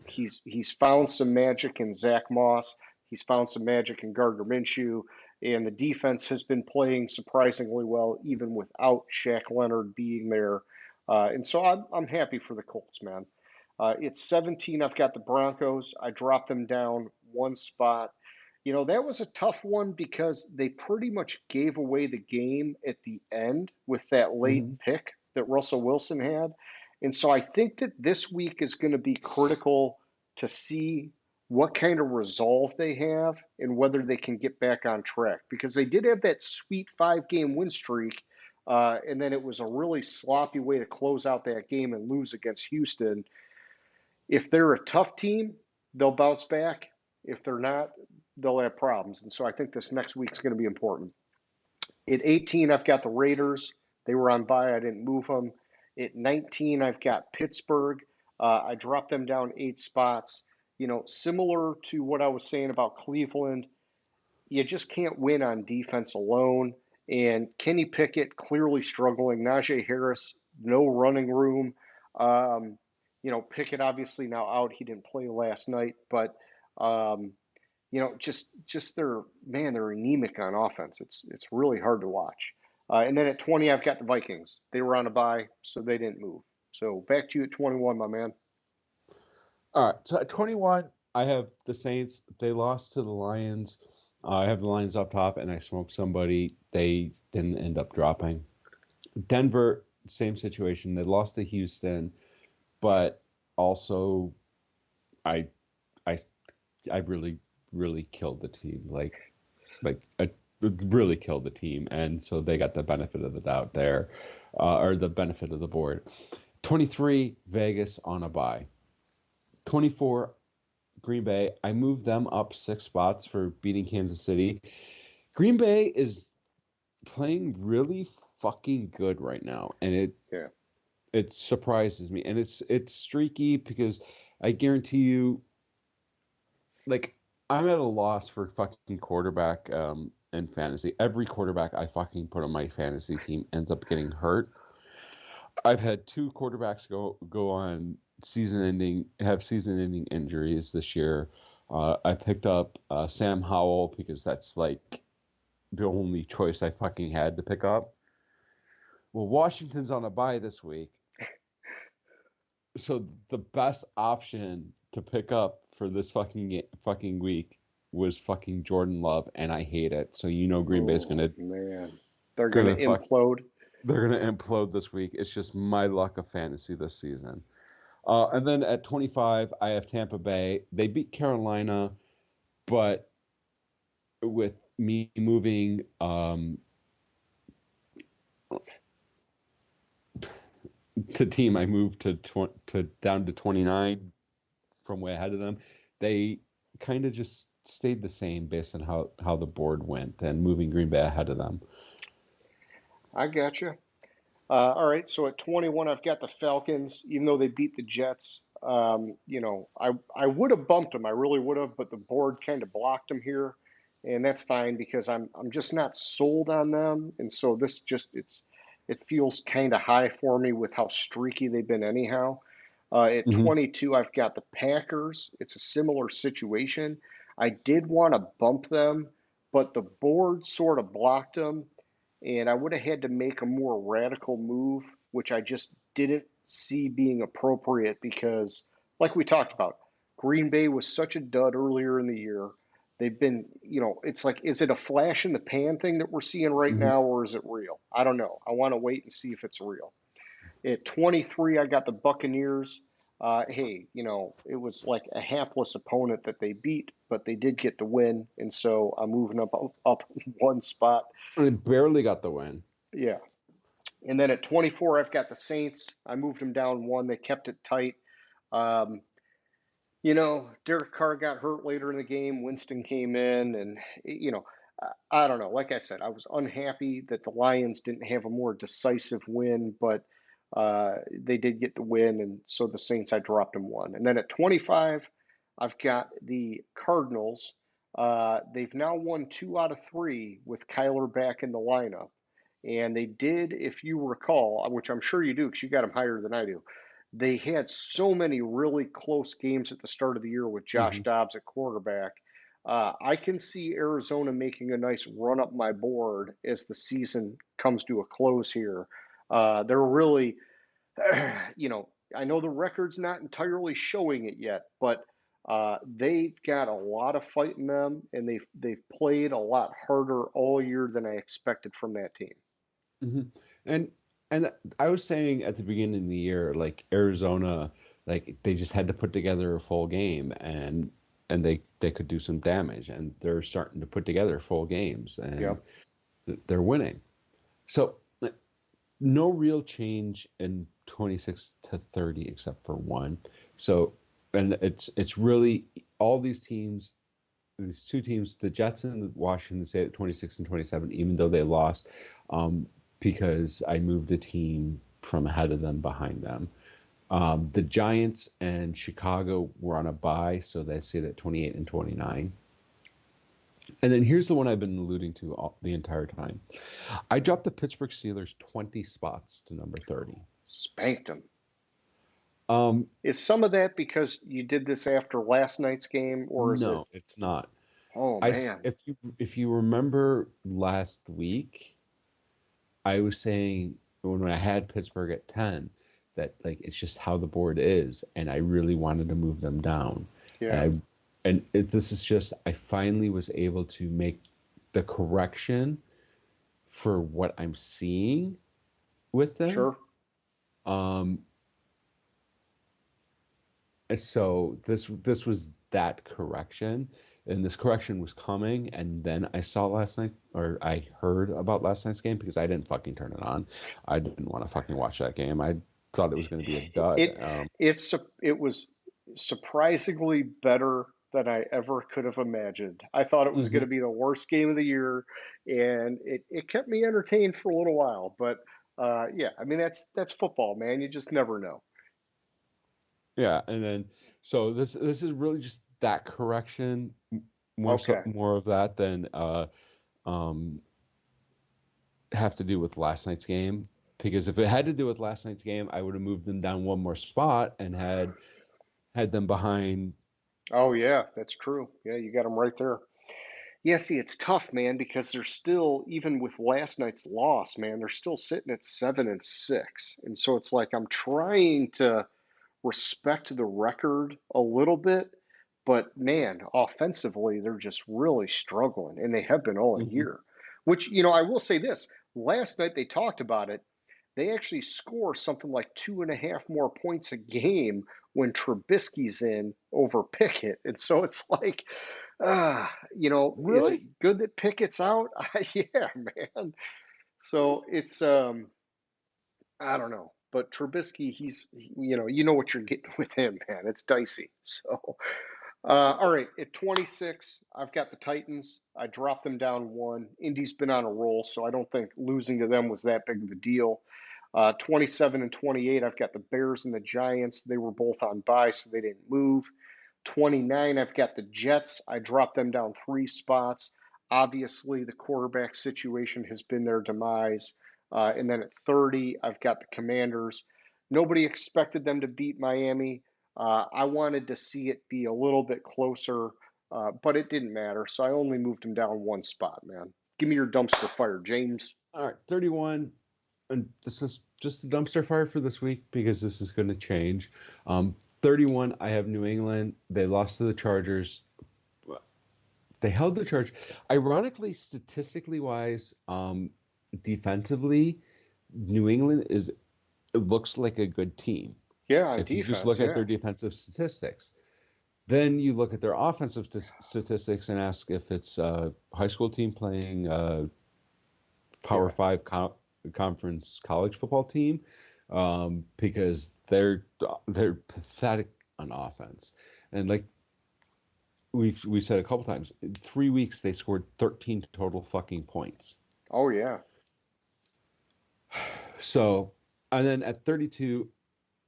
he's found some magic in Zach Moss. He's found some magic in Gardner Minshew, and the defense has been playing surprisingly well, even without Shaq Leonard being there. And so I'm happy for the Colts, man. It's 17. I've got the Broncos. I dropped them down one spot. That was a tough one because they pretty much gave away the game at the end with that late Mhm. pick that Russell Wilson had. And so I think that this week is going to be critical to see what kind of resolve they have and whether they can get back on track because they did have that sweet 5 game win streak. And then it was a really sloppy way to close out that game and lose against Houston. If they're a tough team, they'll bounce back. If they're not, they'll have problems. And so I think this next week is going to be important. At 18, I've got the Raiders. They were on bye. I didn't move them. At 19, I've got Pittsburgh. I dropped them down 8 spots. Similar to what I was saying about Cleveland, you just can't win on defense alone. And Kenny Pickett clearly struggling. Najee Harris, no running room. Um, Pickett obviously now out. He didn't play last night, but um, just they're anemic on offense. It's really hard to watch. And then at 20, I've got the Vikings. They were on a bye, so they didn't move. So back to you at 21, my man. All right. So at 21, I have the Saints. They lost to the Lions. I have the Lions up top, and I smoked somebody. They didn't end up dropping. Denver, same situation. They lost to Houston, but also I I I really killed the team. Like I really killed the team, and so they got the benefit of the doubt there, or the benefit of the board. 23 Vegas on a bye. 24 Green Bay. I moved them up 6 spots for beating Kansas City. Green Bay is playing really fucking good right now, and Yeah. it surprises me, and it's streaky because I guarantee you, like, I'm at a loss for fucking quarterback in fantasy. Every quarterback I fucking put on my fantasy team ends up getting hurt. I've had 2 quarterbacks go on season ending injuries this year. I picked up Sam Howell because that's like the only choice I fucking had to pick up. Well, Washington's on a bye this week, so the best option to pick up for this fucking week was fucking Jordan Love, and I hate it. So Green Bay's Oh gonna man, they're gonna gonna fuck implode. they're gonna implode this week. It's just my luck of fantasy this season. And then at 25, I have Tampa Bay. They beat Carolina, but with me moving to team, I moved to down to 29 from way ahead of them. They kind of just stayed the same based on how the board went and moving Green Bay ahead of them. I got you. All right, so at 21, I've got the Falcons, even though they beat the Jets. I would have bumped them, I really would have, but the board kind of blocked them here, and that's fine because I'm just not sold on them, and so it feels kind of high for me with how streaky they've been anyhow. At Mm-hmm. 22, I've got the Packers. It's a similar situation. I did want to bump them, but the board sort of blocked them and I would have had to make a more radical move, which I just didn't see being appropriate because, like we talked about, Green Bay was such a dud earlier in the year. They've been, it's like, is it a flash in the pan thing that we're seeing right Mm-hmm. now, or is it real? I don't know. I want to wait and see if it's real. At 23, I got the Buccaneers. hey, it was like a hapless opponent that they beat, but they did get the win, and so I'm moving up one spot. They barely got the win. Yeah. And then at 24, I've got the Saints. I moved them down one. They kept it tight. Um, Derek Carr got hurt later in the game. Winston came in, and I don't know. Like I said, I was unhappy that the Lions didn't have a more decisive win, but they did get the win, and so the Saints, I dropped them one. And then at 25, I've got the Cardinals. They've now won 2 out of 3 with Kyler back in the lineup. And they did, if you recall, which I'm sure you do because you got them higher than I do, they had so many really close games at the start of the year with Josh Hmm. Dobbs at quarterback. I can see Arizona making a nice run up my board as the season comes to a close here. They're really, I know the record's not entirely showing it yet, but they've got a lot of fight in them, and they've played a lot harder all year than I expected from that team. Hmm. And and I was saying at the beginning of the year, like Arizona, like they just had to put together a full game, and they could do some damage, and they're starting to put together full games, and Yep. they're winning. So like, no real change in 26-30 except for one. So and it's really all these teams, these two teams, the Jets and Washington, stayed at 26 and 27, even though they lost, because I moved a team from ahead of them behind them. The Giants and Chicago were on a bye, so they stayed at 28 and 29. And then here's the one I've been alluding to the entire time. I dropped the Pittsburgh Steelers 20 spots to number 30. Spanked them. Um, Is some of that because you did this after last night's game, or is it? no, it's not. Oh man. If you remember last week, I was saying when I had Pittsburgh at 10 that like it's just how the board is, and I really wanted to move them down. Yeah. This is just I finally was able to make the correction for what I'm seeing with them. Sure. Um, and so this was that correction, and this correction was coming, and then I saw last night, or I heard about last night's game because I didn't fucking turn it on. I didn't want to fucking watch that game. I thought it was going to be a dud. It it was surprisingly better than I ever could have imagined. I thought it was going Mhm. to be the worst game of the year, and it kept me entertained for a little while. But yeah, I mean that's football, man. You just never know. Yeah, and then so this is really just that correction, more so Okay. more of that than um have to do with last night's game. Because if it had to do with last night's game, I would have moved them down one more spot and had them behind. Oh yeah, that's true. Yeah, you got them right there. Yeah, see, it's tough, man, because they're still, even with last night's loss, man, they're still sitting at 7-6. And so it's like I'm trying to respect the record a little bit, but man, offensively, they're just really struggling, and they have been all Mhm. year. Which, I will say this. Last night they talked about it. They actually score something like 2.5 more points a game when Trubisky's in over Pickett. And so it's like, is it Really? good that Pickett's out? Yeah, man. So it's I don't know, but Trubisky, you know what you're getting with him, man. It's dicey. So all right, at 26, I've got the Titans. I dropped them down one. Indy's been on a roll, so I don't think losing to them was that big of a deal. 27 and 28, I've got the Bears and the Giants. They were both on bye, so they didn't move. 29, I've got the Jets. I dropped them down 3 spots. Obviously, the quarterback situation has been their demise. And then at 30, I've got the Commanders. Nobody expected them to beat Miami. I wanted to see it be a little bit closer, but it didn't matter. So I only moved them down one spot, man. Give me your dumpster fire, James. All right, 31, and this is just a dumpster fire for this week because this is going to change. 31, I have New England. They lost to the Chargers. They held the charge. Ironically, statistically wise, defensively, New England it looks like a good team. Yeah, on If you just defense, look at yeah. their defensive statistics. Then you look at their offensive statistics and ask if it's a high school team playing a Power Yeah. Five conference college football team, because they're pathetic on offense. And like we said a couple times, in 3 weeks they scored 13 total fucking points. Oh yeah. So, and then at 32,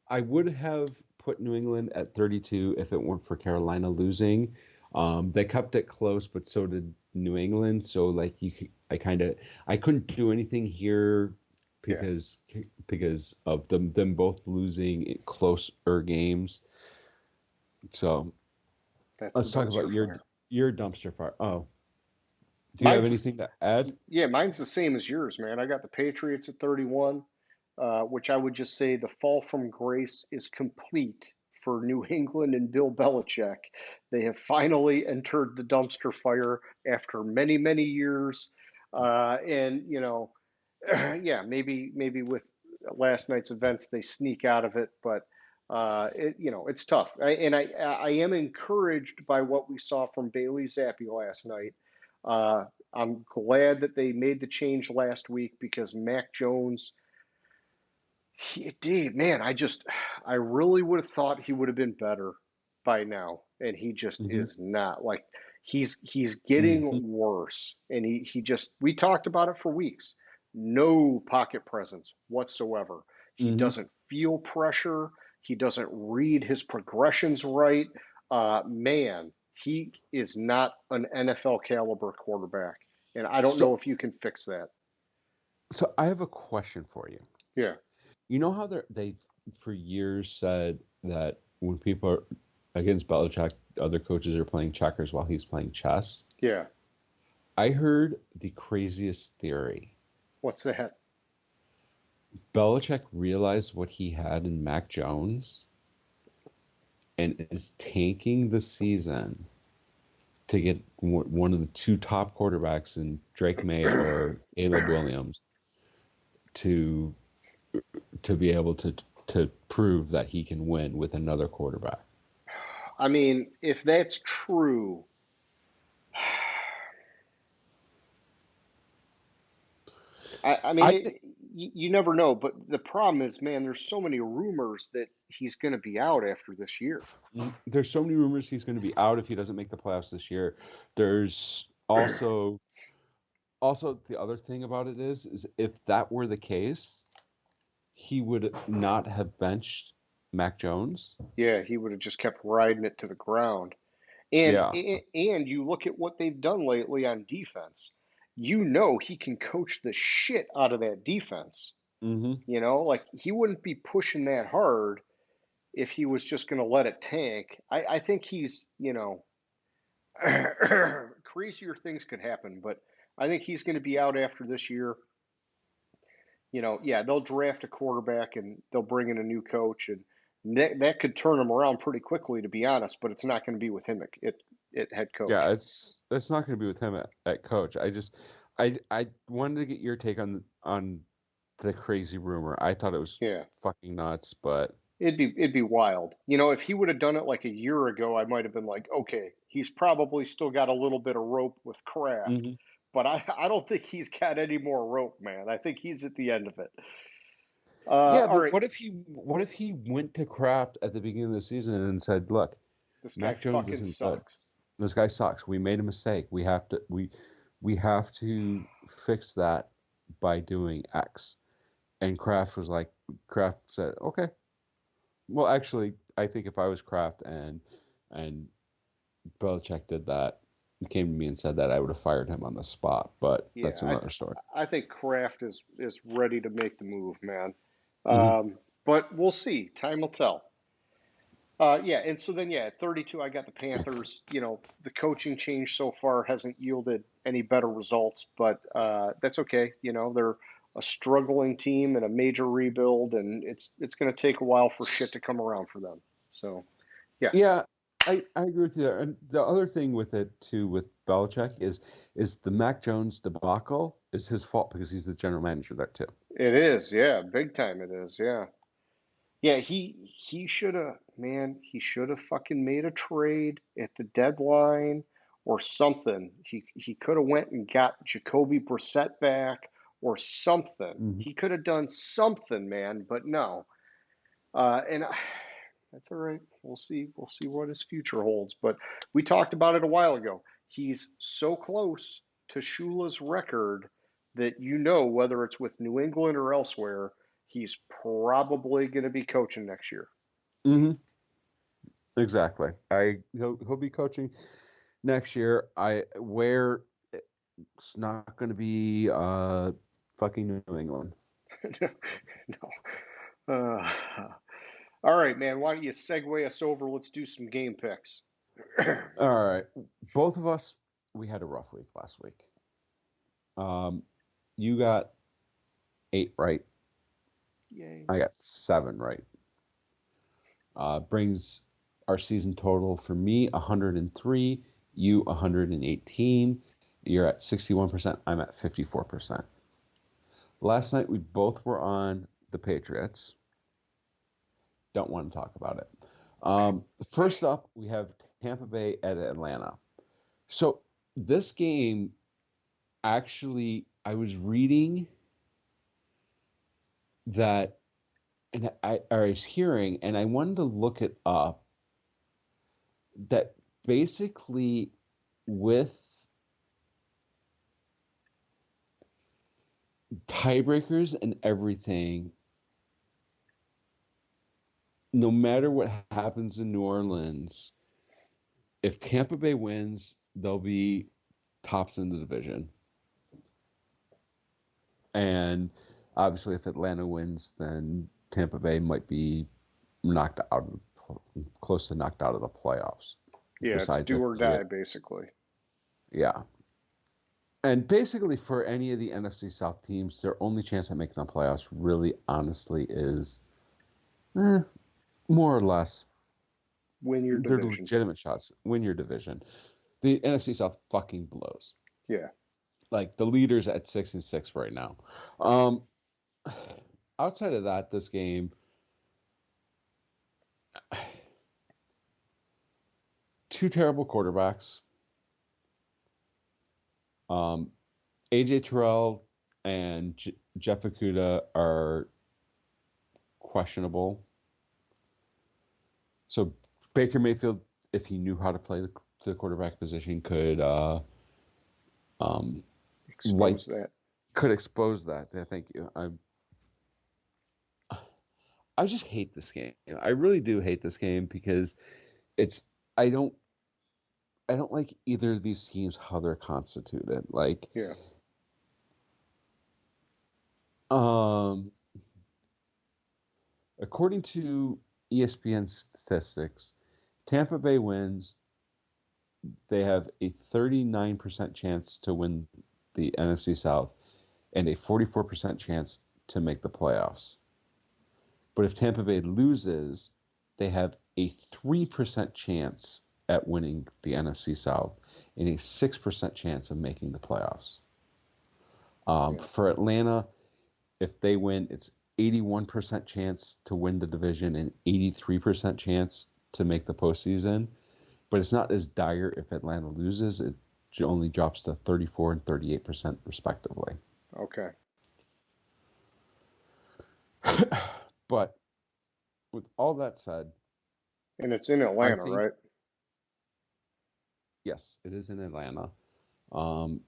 I would have put New England at 32 if it weren't for Carolina losing. They kept it close, but so did New England. So like I couldn't do anything here Yeah. because of them both losing in closer games. So That's let's the talk about dumpster fire. your dumpster fire. Oh, do you have Mine's anything to add? Yeah, mine's the same as yours, man. I got the Patriots at 31, which I would just say the fall from grace is complete for New England and Bill Belichick. They have finally entered the dumpster fire after many, many years. And, yeah, maybe with last night's events, they sneak out of it, but it's tough. I am encouraged by what we saw from Bailey Zappi last night. Uh, I'm glad that they made the change last week because Mac Jones, man, I really would have thought he would have been better by now, and he just Hmm. is not. Like he's getting Hmm. worse, and he just we talked about it for weeks. No pocket presence whatsoever. He Hmm. doesn't feel pressure. He doesn't read his progressions right. Man, he is not an NFL caliber quarterback, and I don't know So, if you can fix that. so I have a question for you. Yeah, You know how they for years said that when people are against Belichick, other coaches are playing checkers while he's playing chess? yeah. I heard the craziest theory. What's that? Belichick realized what he had in Mac Jones and is tanking the season to get one of the two top quarterbacks in Drake May or Caleb Williams to be able to prove that he can win with another quarterback. I mean, if that's true, I mean, I think you never know. But the problem is, man, there's so many rumors that he's going to be out after this year. there's so many rumors he's going to be out if he doesn't make the playoffs this year. There's also the other thing about it is if that were the case, he would not have benched Mac Jones. Yeah, he would have just kept riding it to the ground. And Yeah. and you look at what they've done lately on defense. You know he can coach the shit out of that defense. Hmm. Like he wouldn't be pushing that hard if he was just going to let it tank. I think he's, crazier things could happen, but I think he's going to be out after this year. Yeah, they'll draft a quarterback and they'll bring in a new coach, and that could turn him around pretty quickly, to be honest. But it's not going to be with him at head Yeah, coach. it's not going to be with him at coach. I wanted to get your take on the crazy rumor. I thought it was Yeah, fucking nuts, but it'd be wild. If he would have done it like a year ago, I might have been like, okay, he's probably still got a little bit of rope with Kraft, hmm but I don't think he's got any more rope, man. I think he's at the end of it. yeah, All but right, what if he went to Kraft at the beginning of the season and said, "Look, this guy Mac Jones fucking isn't good. sucks. This guy sucks. We made a mistake. We have to fix that by doing X." And Kraft said, "Okay." Well, actually, I think if I was Kraft and Belichick did that, came to me and said that, I would have fired him on the spot. But Yeah, that's another story. I think Kraft is ready to make the move, man. Hmm. But we'll see. Time will tell. Yeah, and so then, yeah, at 32, I got the Panthers. The coaching change so far hasn't yielded any better results, but that's okay. They're a struggling team and a major rebuild, and it's going to take a while for shit to come around for them. So, yeah, Yeah, I agree with you there. And the other thing with it too, with Belichick, is the Mac Jones debacle is his fault because he's the general manager there too. it is. Yeah, big time it is. Yeah. Yeah, he should have, man, he should have fucking made a trade at the deadline or something. He could have went and got Jacoby Brissett back or something. Mhm. He could have done something, man, but no. And that's all right. We'll see. We'll see what his future holds. But we talked about it a while ago. He's so close to Shula's record that whether it's with New England or elsewhere, he's probably going to be coaching next year. Mhm. Exactly. He'll be coaching next year. Where it's not going to be fucking New England. No. All right, man. Why don't you segue us over? Let's do some game picks. All right. Both of us, we had a rough week last week. You got 8 right. Yay. I got 7 right. Brings our season total for me 103, you 118. You're at 61%. I'm at 54%. Last night we both were on the Patriots. Don't want to talk about it. First up, we have Tampa Bay at Atlanta. So this game, actually, I was reading that, and I was hearing, and I wanted to look it up, that basically with tiebreakers and everything, no matter what happens in New Orleans, if Tampa Bay wins, they'll be tops in the division. And obviously, if Atlanta wins, then Tampa Bay might be knocked out of close to knocked out of the playoffs. Yeah, it's Besides, do if or they die, get, basically. yeah. And basically, for any of the NFC South teams, their only chance at making the playoffs really, honestly, is more or less Win your they're division. legitimate shots. Win your division. The NFC South fucking blows. Yeah. Like the leaders at 6-6 right now. Um, Outside of that, this game, two terrible quarterbacks. AJ Terrell and Jeff Okuda are questionable. So Baker Mayfield, if he knew how to play the quarterback position, could Expose that. could expose that. Yeah, thank you. I just hate this game. I really do hate this game because it's I don't like either of these teams how they're constituted. Like Yeah. um according to ESPN statistics, Tampa Bay wins, they have a 39% chance to win the NFC South and a 44% chance to make the playoffs. But if Tampa Bay loses, they have a 3% chance at winning the NFC South and a 6% chance of making the playoffs. Yeah. For Atlanta, if they win, it's 81% chance to win the division and 83% chance to make the postseason. But it's not as dire if Atlanta loses. It only drops to 34 and 38% respectively. Okay. But with all that said, And it's in I Atlanta, think, right? yes, it is in Atlanta. Um,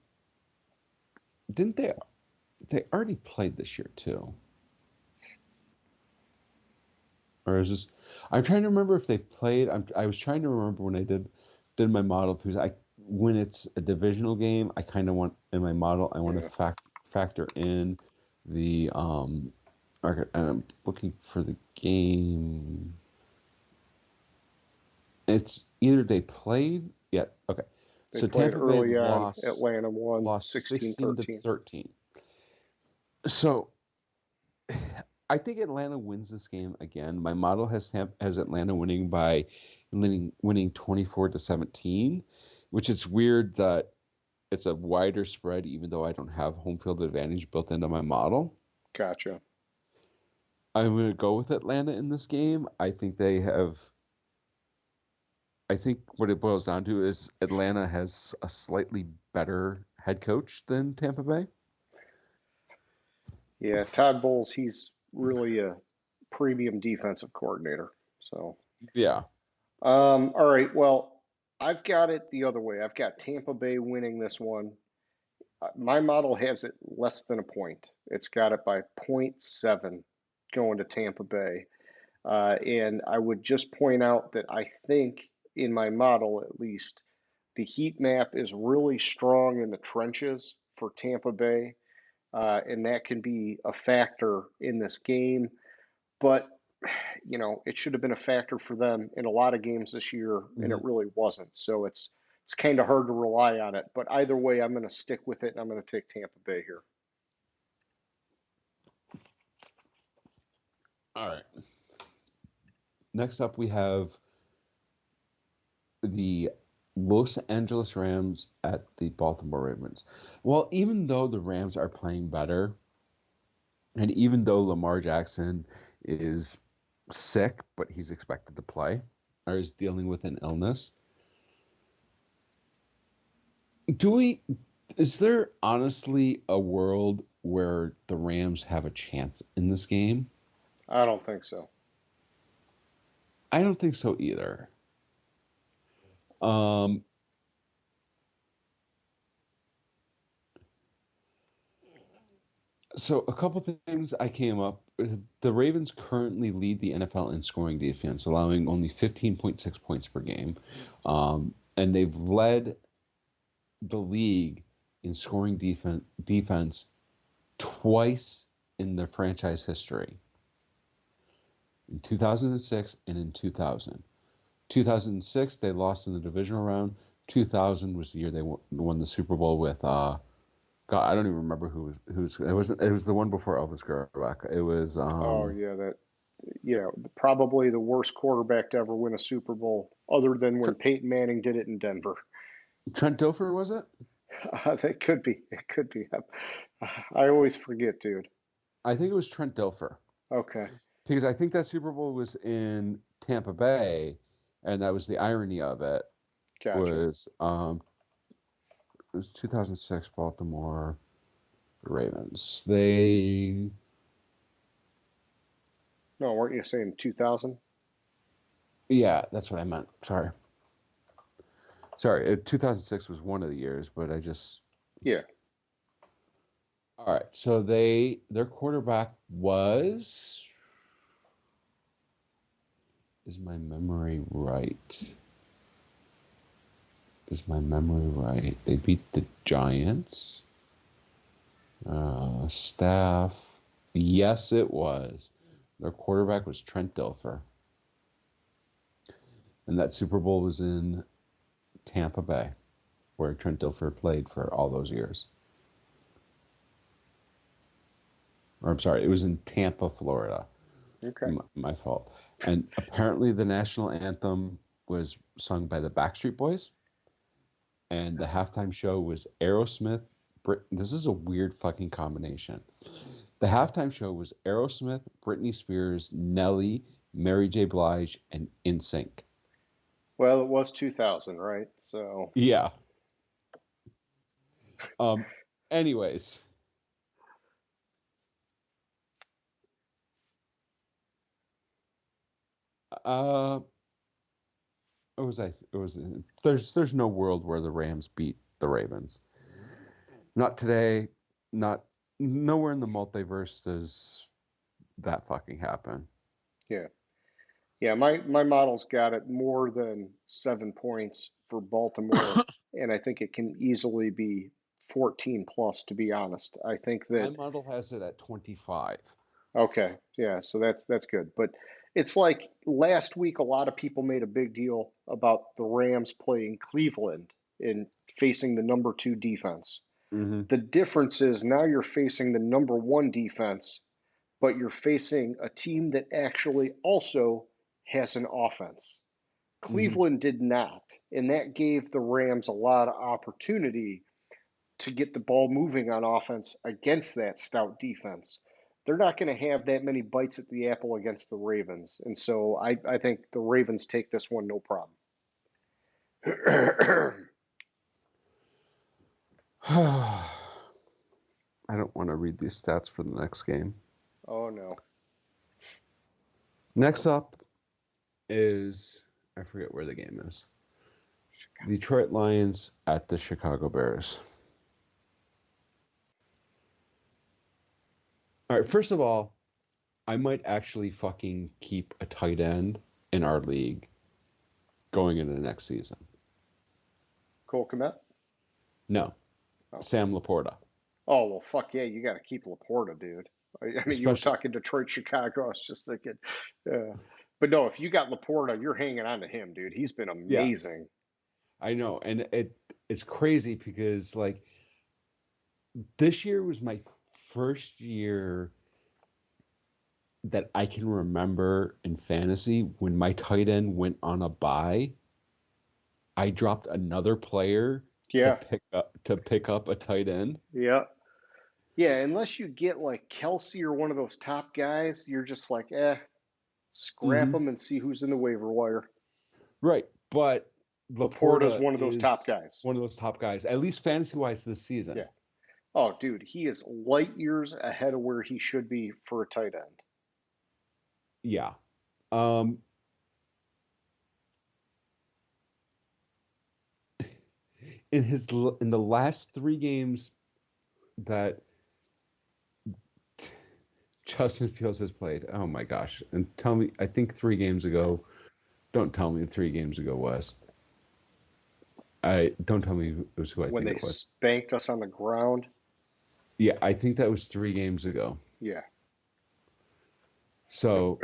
didn't they already played this year too? Or is this? I'm trying to remember if they played. I was trying to remember when I did my model because when it's a divisional game, I kind of want in my model I want Yeah. to factor in the and I'm looking for the game. It's either they played. Yeah. Okay. They So played Tampa Bay early on. Atlanta won lost 16 to 16-13. 13. So I think Atlanta wins this game again. My model has Atlanta winning by winning 24 to 17, which is weird that it's a wider spread, even though I don't have home field advantage built into my model. Gotcha. I'm going to go with Atlanta in this game. I think what it boils down to is Atlanta has a slightly better head coach than Tampa Bay. Yeah, Todd Bowles, he's really a premium defensive coordinator. So, Yeah. all right. Well, I've got it the other way. I've got Tampa Bay winning this one. My model has it less than a point. It's got it by zero point 0.7 going to Tampa Bay. And I would just point out that I think, in my model at least, the heat map is really strong in the trenches for Tampa Bay, and that can be a factor in this game. But, it should have been a factor for them in a lot of games this year, and it Mhm. really wasn't. So it's kind of hard to rely on it. But either way, I'm going to stick with it, and I'm going to take Tampa Bay here. All right. Next up, we have the Los Angeles Rams at the Baltimore Ravens. Well, even though the Rams are playing better, and even though Lamar Jackson is sick, but he's expected to play, or is dealing with an illness, do we? Is there honestly a world where the Rams have a chance in this game? I don't think so. I don't think so either. Um, So a couple things I came up. The Ravens currently lead the NFL in scoring defense, allowing only 15.6 points per game, and they've led the league in scoring defense twice in their franchise history. In 2006 and in 2000. 2006 they lost in the divisional round. 2000 was the year they won the Super Bowl with God, I don't even remember who's it was. It was the one before Elvis Grbac. It was Oh yeah, probably the worst quarterback to ever win a Super Bowl, other than when Peyton Manning did it in Denver. Trent Dilfer, was it? That could be. It could be. I always forget, dude. I think it was Trent Dilfer Okay, because I think that Super Bowl was in Tampa Bay, and that was the irony of it gotcha. was it was 2006 Baltimore Ravens. No, weren't you saying 2000? Yeah, that's what I meant. Sorry. 2006 was one of the years, but I just Yeah. all right. So their quarterback was. Is my memory right? Is my memory right? They beat the Giants. Staff. Yes, it was. Their quarterback was Trent Dilfer. And that Super Bowl was in Tampa Bay, where Trent Dilfer played for all those years. Or I'm sorry, it was in Tampa, Florida. Okay. My fault. And apparently the national anthem was sung by the Backstreet Boys. And the halftime show was Aerosmith. This is a weird fucking combination. The halftime show was Aerosmith, Britney Spears, Nelly, Mary J. Blige, and NSYNC. Well, it was 2000, right? So, Yeah. Um. Anyways, uh, what was I? It was. There's no world where the Rams beat the Ravens. Not today. Not nowhere in the multiverse does that fucking happen. yeah. Yeah, my model's got it more than 7 points for Baltimore, and I think it can easily be 14 plus, to be honest. I think My that model has it at 25. Okay, yeah, so that's good. But it's like last week, a lot of people made a big deal about the Rams playing Cleveland and facing the number two defense. Mm-hmm. The difference is now you're facing the number one defense, but you're facing a team that actually also has an offense. Mm-hmm. Cleveland did not, and that gave the Rams a lot of opportunity to get the ball moving on offense against that stout defense. they're not going to have that many bites at the apple against the Ravens. And so I think the Ravens take this one no problem. I don't want to read these stats for the next game. Oh, no. Next up is, I forget where the game is. Detroit Lions at the Chicago Bears. All right, first of all, I might actually fucking keep a tight end in our league going into the next season. Cole Kmet? No, Oh. Sam Laporta. Oh, well, fuck yeah, you got to keep Laporta, dude. I mean, you were talking Detroit, Chicago. I was just thinking, but no, if you got Laporta, you're hanging on to him, dude. He's been Yeah, amazing. I know, and it's crazy because like this year was my first year that I can remember in fantasy when my tight end went on a bye. I dropped another player Yeah, to pick up a tight end. yeah, yeah. Unless you get like Kelsey or one of those top guys, you're just like, scrap Hmm. them and see who's in the waiver wire. Right, but Laporta's Laporta one of those top is guys. one of those top guys, at least fantasy wise this Yeah. season. Oh, dude, he is light years ahead of where he should be for a tight end. Yeah. Um, in the last 3 games that Justin Fields has played, oh my gosh! And tell me, I think 3 games ago. Don't tell me 3 games ago was. I don't tell me it was who I When think they it was. spanked us on the ground. Yeah, I think that was 3 games ago. Yeah. So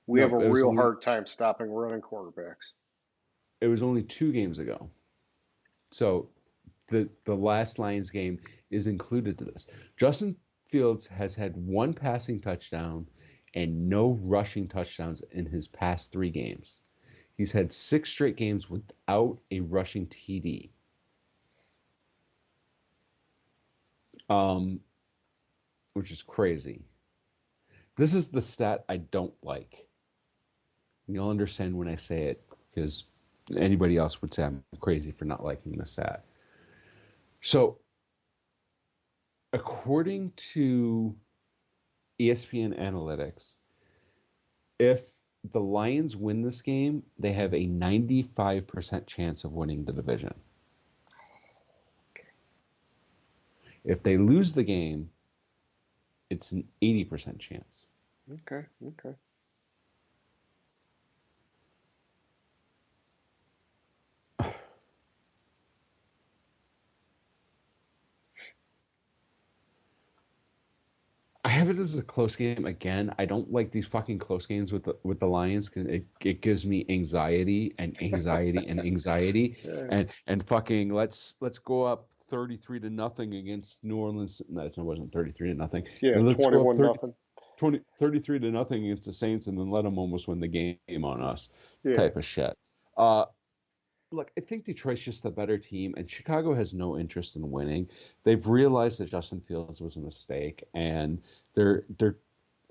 We have no, a it was real only hard time stopping running quarterbacks. 2 games ago. So the last Lions game is included to this. Justin Fields has had 1 passing touchdown and no rushing touchdowns in his past 3 games. He's had 6 straight games without a rushing TD. Which is crazy. This is the stat I don't like. You'll understand when I say it because anybody else would say I'm crazy for not liking the stat. So, according to ESPN Analytics, if the Lions win this game, they have a 95% chance of winning the division. If they lose the game, it's an 80% chance. Okay. I have it as a close game again. I don't like these fucking close games with the Lions because it gives me anxiety and anxiety and anxiety Yeah. and fucking let's go up 33-0 against New Orleans. No, it wasn't 33-0. Yeah, And let's go up 21-0. 33-0 against the Saints and then let them almost win the game on us. Yeah. Type of shit. Look, I think Detroit's just the better team, and Chicago has no interest in winning. They've realized that Justin Fields was a mistake, and they're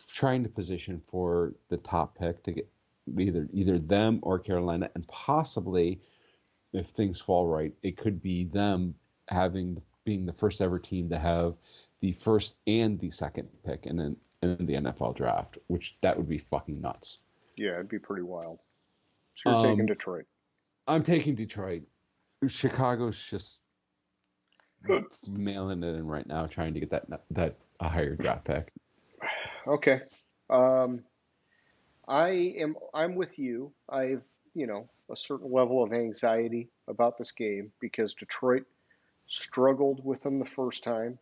trying to position for the top pick to get either them or Carolina, and possibly, if things fall right, it could be them being the first ever team to have the first and the second pick in the NFL draft, which that would be fucking nuts. Yeah, it'd be pretty wild. So you're taking Detroit. I'm taking Detroit. Chicago's just mailing it in right now, trying to get that a higher draft pick. Okay. I'm with you. I've, a certain level of anxiety about this game because Detroit struggled with them the first time.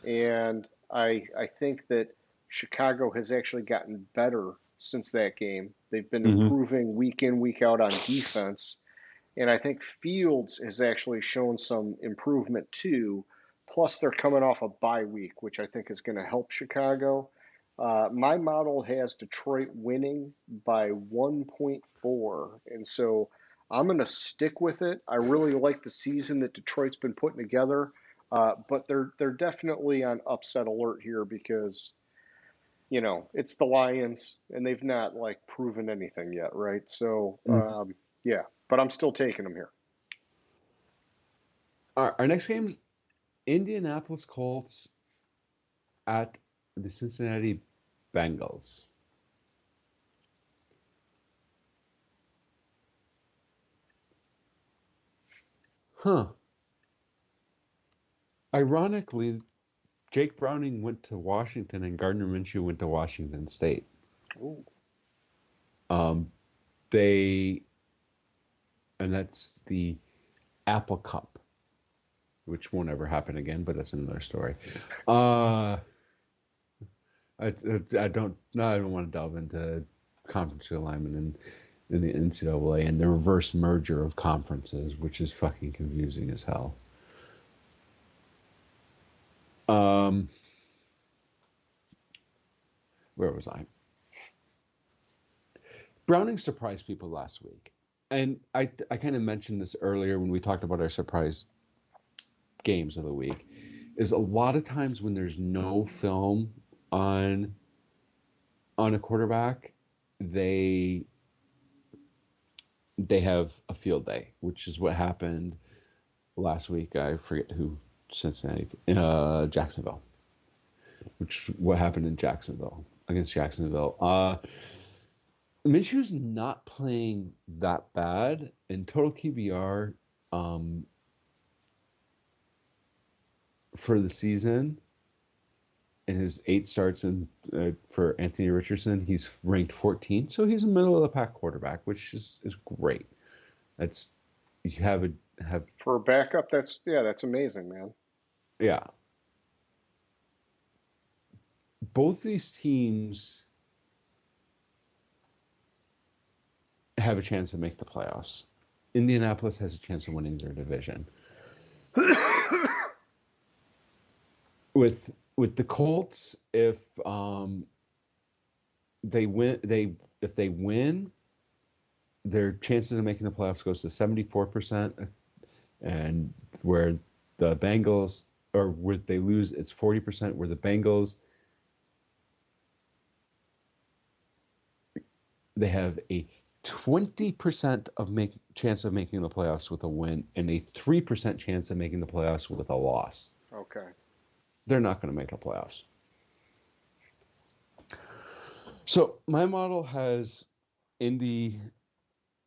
And I think that Chicago has actually gotten better since that game. They've been improving week in, week out on defense. And I think Fields has actually shown some improvement too. Plus, they're coming off a bye week, which I think is going to help Chicago. My model has Detroit winning by 1.4. And so I'm going to stick with it. I really like the season that Detroit's been putting together. But they're definitely on upset alert here because it's the Lions, and they've not like proven anything yet, right? So, yeah, but I'm still taking them here. Our next game is Indianapolis Colts at the Cincinnati Bengals. Huh. Ironically, Jake Browning went to Washington and Gardner Minshew went to Washington State. Ooh. Um, and that's the Apple Cup, which won't ever happen again, but that's another story. I don't want to delve into conference alignment in the NCAA and the reverse merger of conferences, which is fucking confusing as hell. Where was I? Browning surprised people last week. And I kind of mentioned this earlier when we talked about our surprise games of the week, is a lot of times when there's no film on a quarterback, they have a field day, which is what happened last week. I forget who, Cincinnati, Jacksonville, which what happened in Jacksonville against Jacksonville. Minshew's not playing that bad in total QBR for the season. In his 8 starts for Anthony Richardson, he's ranked 14th, so he's a middle of the pack quarterback, which is great. That's you have for a backup. That's amazing, man. Yeah. Both these teams have a chance to make the playoffs. Indianapolis has a chance of winning their division. With the Colts, if they win, their chances of making the playoffs goes to 74%, and where the Bengals, or where they lose, it's 40%. Where the Bengals, they have a 20% chance of making the playoffs with a win and a 3% chance of making the playoffs with a loss. Okay. They're not going to make the playoffs. So my model has Indy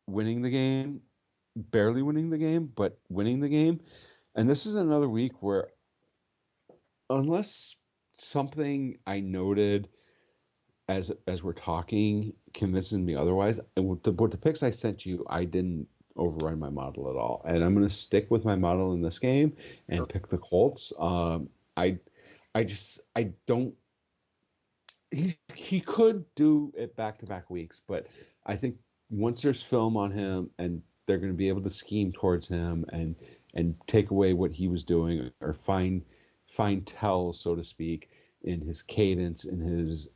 winning the game, barely winning the game, but winning the game. And this is another week where, unless something I noted as we're talking convinces me otherwise, and with the picks I sent you, I didn't override my model at all. And I'm going to stick with my model in this game and pick the Colts. I don't. He could do it back-to-back weeks, but I think once there's film on him and they're going to be able to scheme towards him and take away what he was doing, or find tells, so to speak, in his cadence, in his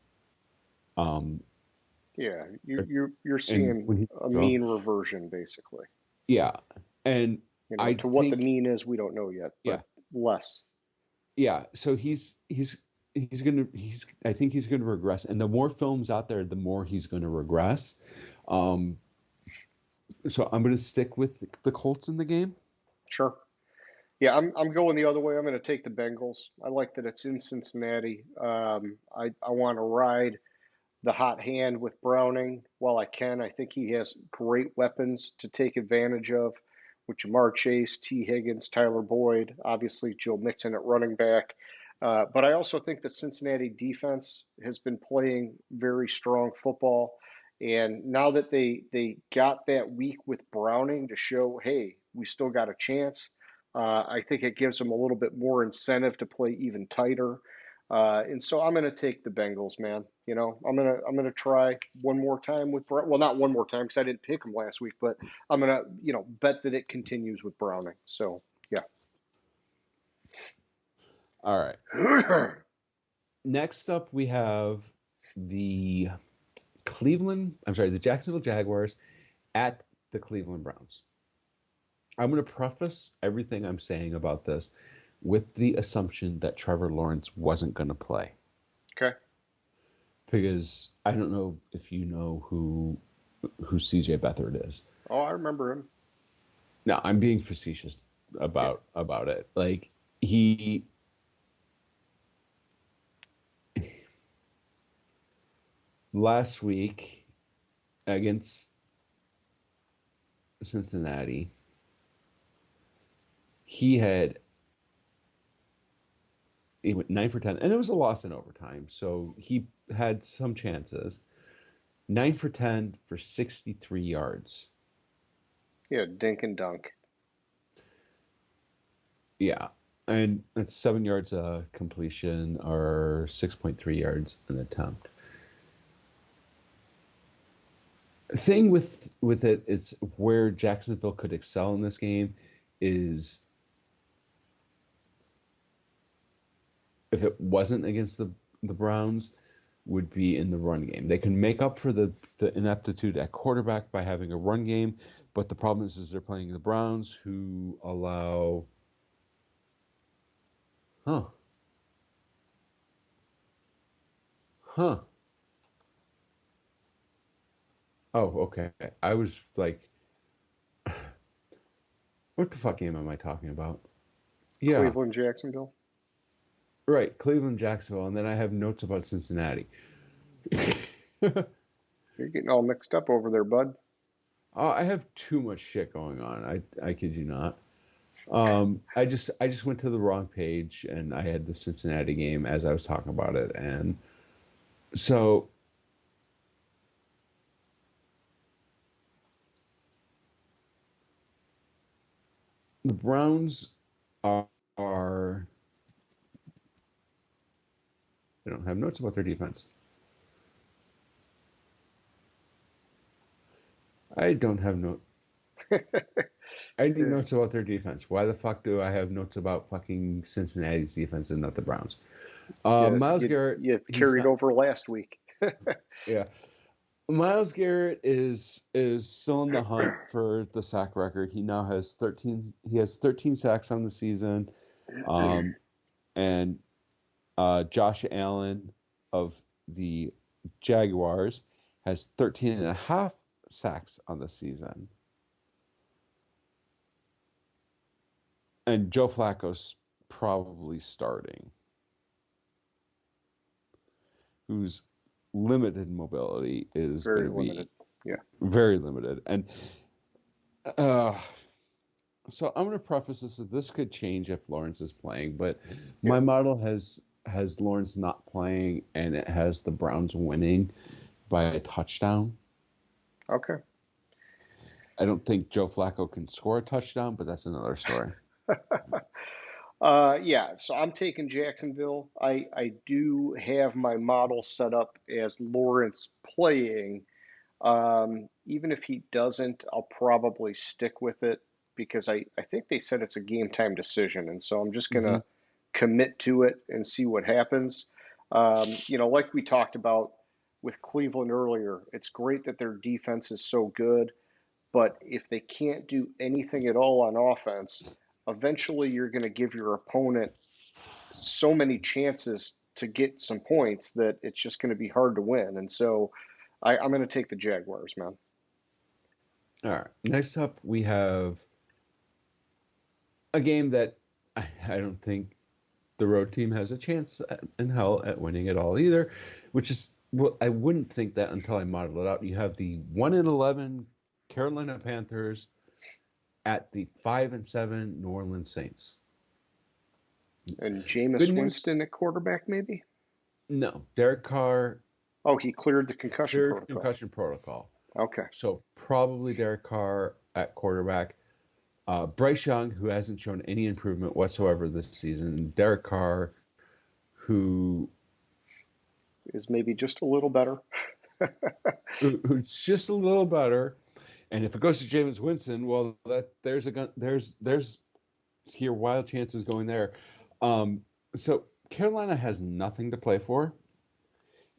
you're seeing a mean reversion, basically. Yeah, and to what the mean is, we don't know yet, but less. Yeah, so I think he's gonna regress, and the more films out there, the more he's gonna regress. So I'm gonna stick with the Colts in the game. Sure. Yeah, I'm going the other way. I'm going to take the Bengals. I like that it's in Cincinnati. I want to ride the hot hand with Browning while I can. I think he has great weapons to take advantage of, with Jamar Chase, T. Higgins, Tyler Boyd, obviously Joe Mixon at running back. But I also think the Cincinnati defense has been playing very strong football. And now that they got that week with Browning to show, hey, we still got a chance, I think it gives them a little bit more incentive to play even tighter. And so I'm going to take the Bengals, man. I'm gonna try one more time with well, not one more time because I didn't pick them last week, but I'm gonna bet that it continues with Browning. So yeah. All right. Next up, we have the Jacksonville Jaguars at the Cleveland Browns. I'm going to preface everything I'm saying about this with the assumption that Trevor Lawrence wasn't going to play. Okay. because I don't know if you know who CJ Beathard is. Oh, I remember him. No, I'm being facetious Yeah. about it. Like he last week against Cincinnati, he went 9 for 10, and it was a loss in overtime, so he had some chances. 9 for 10 for 63 yards. Yeah, dink and dunk. Yeah, and that's 7 yards completion or 6.3 yards an attempt. Thing with it is where Jacksonville could excel in this game is if it wasn't against the Browns, would be in the run game. They can make up for the ineptitude at quarterback by having a run game, but the problem is they're playing the Browns, who allow. Huh. Huh. Oh, okay. I was like, what the fuck game am I talking about? Yeah, Cleveland, Jacksonville. right. Cleveland, Jacksonville, and then I have notes about Cincinnati. You're getting all mixed up over there, bud. I have too much shit going on. I kid you not. I just went to the wrong page and I had the Cincinnati game as I was talking about it, and so the Browns are they don't have notes about their defense. I don't have no. I need Yeah, notes about their defense. Why the fuck do I have notes about fucking Cincinnati's defense and not the Browns? yeah, Miles you Garrett, you he's carried not. over last week. Yeah, Miles Garrett is still in the hunt for the sack record. He now has 13. He has 13 sacks on the season. Um, and Josh Allen of the Jaguars has 13 and a half sacks on the season. And Joe Flacco's probably starting, whose limited mobility is going Very to limited. be Yeah. very limited. And uh, so I'm going to preface this that this could change if Lawrence is playing, but Yeah. my model has Lawrence not playing, and it has the Browns winning by a touchdown. Okay. I don't think Joe Flacco can score a touchdown, but that's another story. Yeah, so I'm taking Jacksonville. I do have my model set up as Lawrence playing. Even if he doesn't, I'll probably stick with it because I think they said it's a game time decision. And so I'm just going Hmm. to commit to it and see what happens. Like we talked about with Cleveland earlier, it's great that their defense is so good, but if they can't do anything at all on offense, eventually you're going to give your opponent so many chances to get some points that it's just going to be hard to win. And so I'm going to take the Jaguars, man. All right. Next up, we have a game that I don't think the road team has a chance in hell at winning it all either, which is well, I wouldn't think that until I model it out. You have the 1-11 Carolina Panthers at the 5-7 New Orleans Saints. And Good Jameis news? Winston at quarterback, maybe? No. Derek Carr Oh, he cleared the concussion cleared protocol. concussion protocol. Okay. So probably Derek Carr at quarterback. Bryce Young, who hasn't shown any improvement whatsoever this season. Derek Carr, who's Is maybe just a little better. just a little better. And if it goes to Jameis Winston, well, there's a gun. There's here wild chances going there. So Carolina has nothing to play for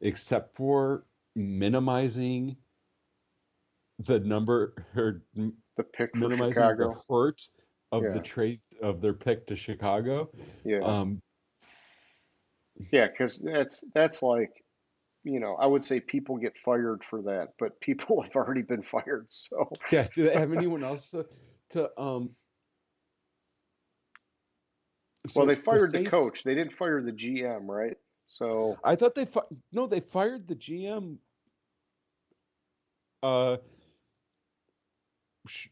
except for minimizing the number or The pick for minimizing the Chicago. hurt of the Yeah. trade of their pick to Chicago. Yeah. Um, Yeah, because that's like I would say people get fired for that, but people have already been fired. So, Yeah, do they have anyone else to well, they so the fired the Saints, coach. They didn't fire the GM, right? So, I thought no, they fired the GM uh sh-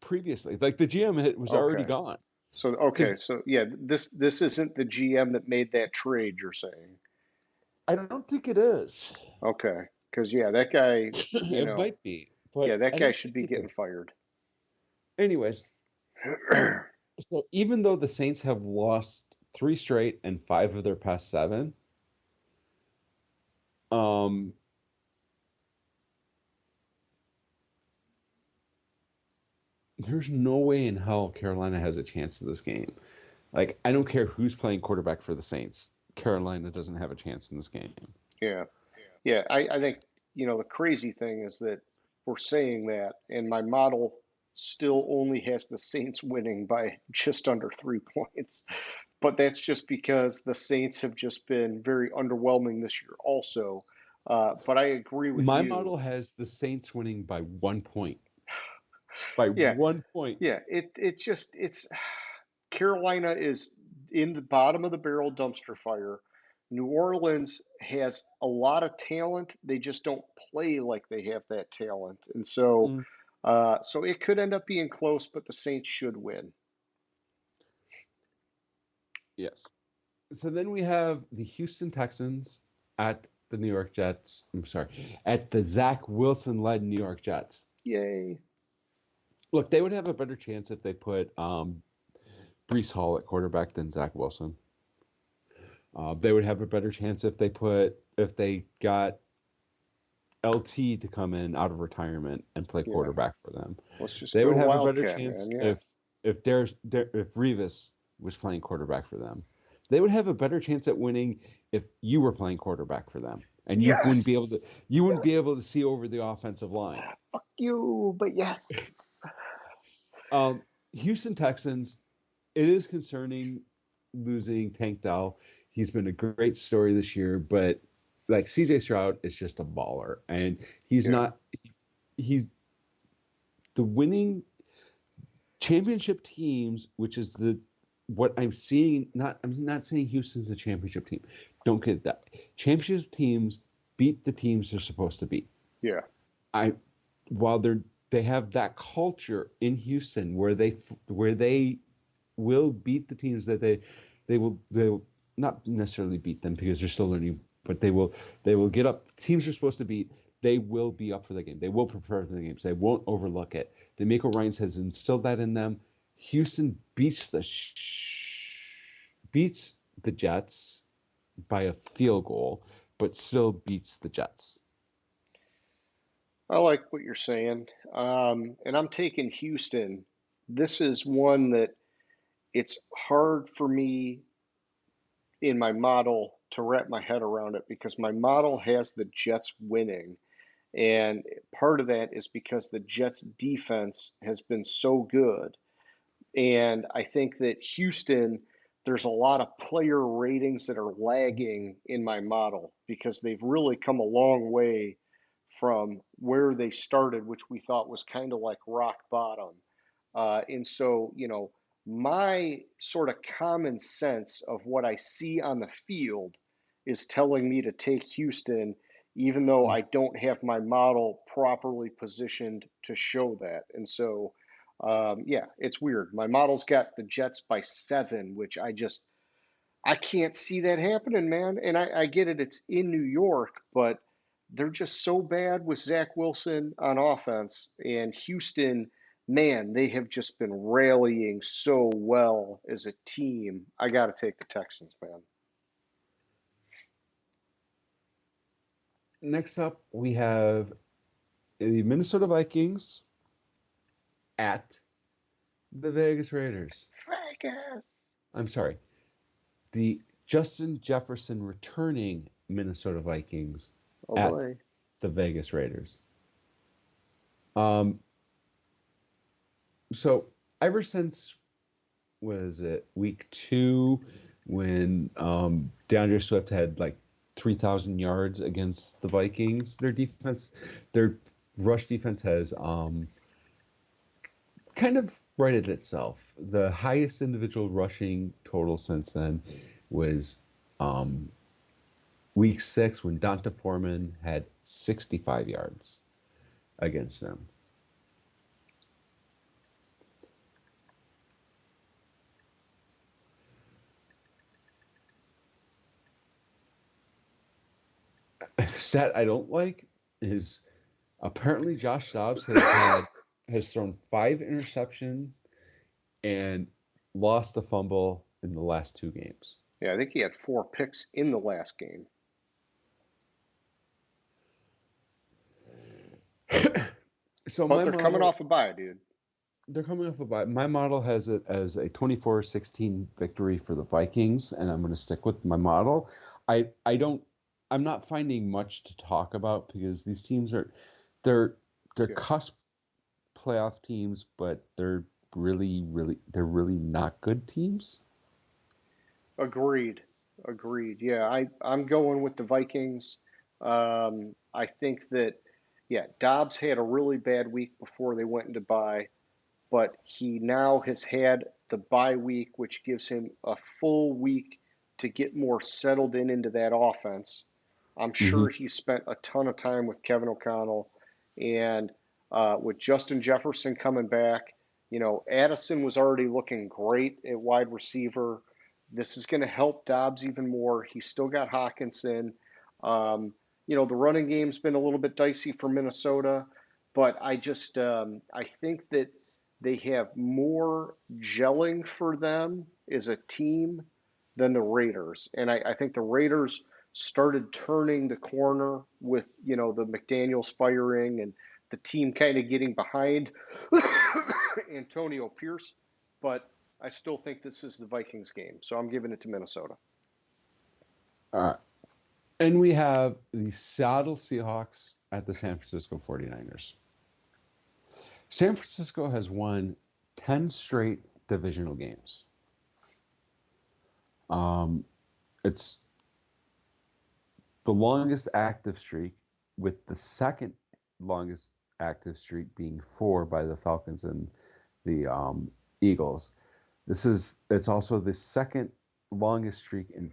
previously. Like the GM was already okay. gone. So, okay. Because So, yeah, this isn't the GM that made that trade, you're saying. I don't think it is. Okay. Because, yeah, that guy, It might be, yeah, but that I guy don't should think be it getting is. fired. Anyways, so even though the Saints have lost three straight and five of their past seven, um, there's no way in hell Carolina has a chance in this game. Like, I don't care who's playing quarterback for the Saints. Carolina doesn't have a chance in this game. Yeah. Yeah. I think, the crazy thing is that we're saying that, and my model still only has the Saints winning by just under 3 points. But that's just because the Saints have just been very underwhelming this year, also. But I agree with My you. model has the Saints winning by 1 point. By Yeah, 1 point. yeah. It's Carolina is in the bottom of the barrel dumpster fire. New Orleans has a lot of talent. They just don't play like they have that talent, and Mm, so it could end up being close. But the Saints should win. yes. So then we have the Houston Texans at the New York Jets. I'm sorry, at the Zach Wilson led New York Jets. Yay! Look, they would have a better chance if they put Brees Hall at quarterback than Zach Wilson. They would have a better chance if they got LT to come in out of retirement and play Yeah, quarterback for them. let's just They go would have a better Wildcat, chance man. Yeah. if Revis was playing quarterback for them. They would have a better chance at winning if you were playing quarterback for them, and Yes. you wouldn't be Yes. able to see over the offensive line. Fuck you, but yes. Um, Houston Texans. It is concerning losing Tank Dell. He's been a great story this year, but like CJ Stroud is just a baller, and he's Yeah. not. He's the winning championship teams, which is the what I'm seeing. I'm not saying Houston's a championship team. Don't get that. Championship teams beat the teams they're supposed to beat. Yeah. I while they have that culture in Houston where they will beat the teams that they will not necessarily beat them because they're still learning, but they will get up. Teams are supposed to beat. They will be up for the game. They will prepare for the games. They won't overlook it. D'Amico Ryans has instilled that in them. Houston beats the Jets by a field goal, but still beats the Jets. I like what you're saying. And I'm taking Houston. This is one that it's hard for me in my model to wrap my head around it because my model has the Jets winning. And part of that is because the Jets defense has been so good. And I think that Houston, there's a lot of player ratings that are lagging in my model because they've really come a long way from where they started, which we thought was kind of like rock bottom. And so, my sort of common sense of what I see on the field is telling me to take Houston, even though Mm. I don't have my model properly positioned to show that. And so, yeah, it's weird. My model's got the Jets by 7, which I can't see that happening, man. And I get it, it's in New York, but they're just so bad with Zach Wilson on offense. And Houston, man, they have just been rallying so well as a team. I got to take the Texans, man. Next up, we have the Minnesota Vikings at the Vegas Raiders. Vegas. I'm sorry, the Justin Jefferson returning Minnesota Vikings Oh at boy. the Vegas Raiders. Um, so ever since was it week 2 when DeAndre Swift had like 3,000 yards against the Vikings. Their rush defense has kind of righted itself. The highest individual rushing total since then was um, week 6 when Donta Foreman had 65 yards against them. A stat I don't like is apparently Josh Dobbs has thrown 5 interceptions and lost a fumble in the last 2 games. Yeah, I think he had 4 picks in the last game. So But my they're coming model, off a bye, dude. they're coming off a bye. My model has it as a 24-16 victory for the Vikings, and I'm going to stick with my model. I don't I'm not finding much to talk about because these teams they're Yeah. cusp playoff teams, but they're really not good teams. Agreed. Agreed. Yeah, I'm going with the Vikings. I think that, yeah, Dobbs had a really bad week before they went into bye, but he now has had the bye week, which gives him a full week to get more settled into that offense. I'm Hmm. sure he spent a ton of time with Kevin O'Connell and with Justin Jefferson coming back. Addison was already looking great at wide receiver. This is going to help Dobbs even more. He's still got Hawkinson. Um, the running game's been a little bit dicey for Minnesota, but I think that they have more gelling for them as a team than the Raiders. And I think the Raiders started turning the corner with, the McDaniels firing and the team kind of getting behind Antonio Pierce. But I still think this is the Vikings game. So I'm giving it to Minnesota. And we have the Seattle Seahawks at the San Francisco 49ers. San Francisco has won 10 straight divisional games. It's the longest active streak, with the second longest active streak being 4 by the Falcons and the Eagles. It's also the second longest streak in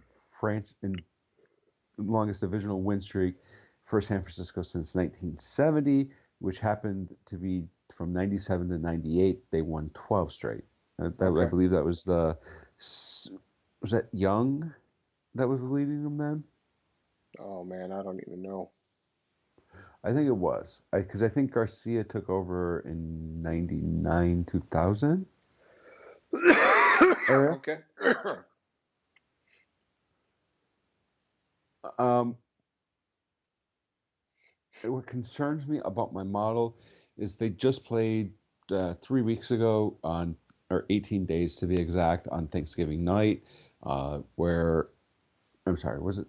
longest divisional win streak for San Francisco since 1970, which happened to be from 97 to 98. They won 12 straight. I Okay. believe that was was that Young that was leading them then? Oh, man, I don't even know. I think it was because I think Garcia took over in 99 2000 area. Okay. Um, what concerns me about my model is they just played 3 weeks ago or 18 days to be exact, on Thanksgiving night, where, I'm sorry, was it?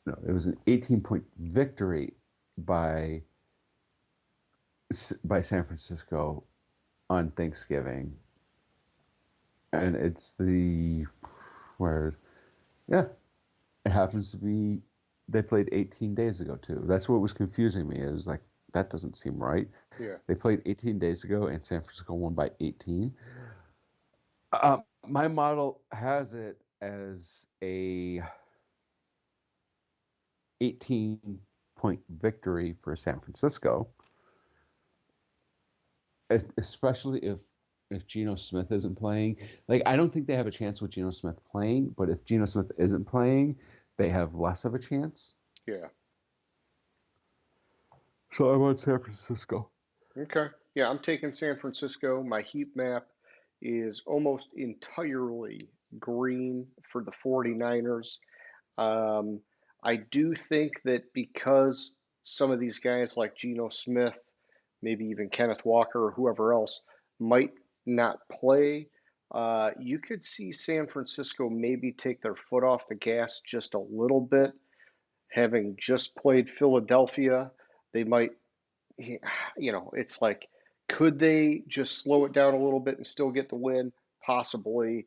No, it was an 18-point victory by San Francisco on Thanksgiving, and it's where, yeah, it happens to be they played 18 days ago too. That's what was confusing me. It was like, that doesn't seem right. Yeah. They played 18 days ago and San Francisco won by 18. My model has it as a 18-point victory for San Francisco, especially if Geno Smith isn't playing. Like, I don't think they have a chance with Geno Smith playing, but if Geno Smith isn't playing, they have less of a chance. Yeah. So I want San Francisco. Okay. Yeah, I'm taking San Francisco. My heat map is almost entirely green for the 49ers. Um, I do think that because some of these guys like Geno Smith, maybe even Kenneth Walker or whoever else might not play, you could see San Francisco maybe take their foot off the gas just a little bit. Having just played Philadelphia, they might, it's like, could they just slow it down a little bit and still get the win? Possibly.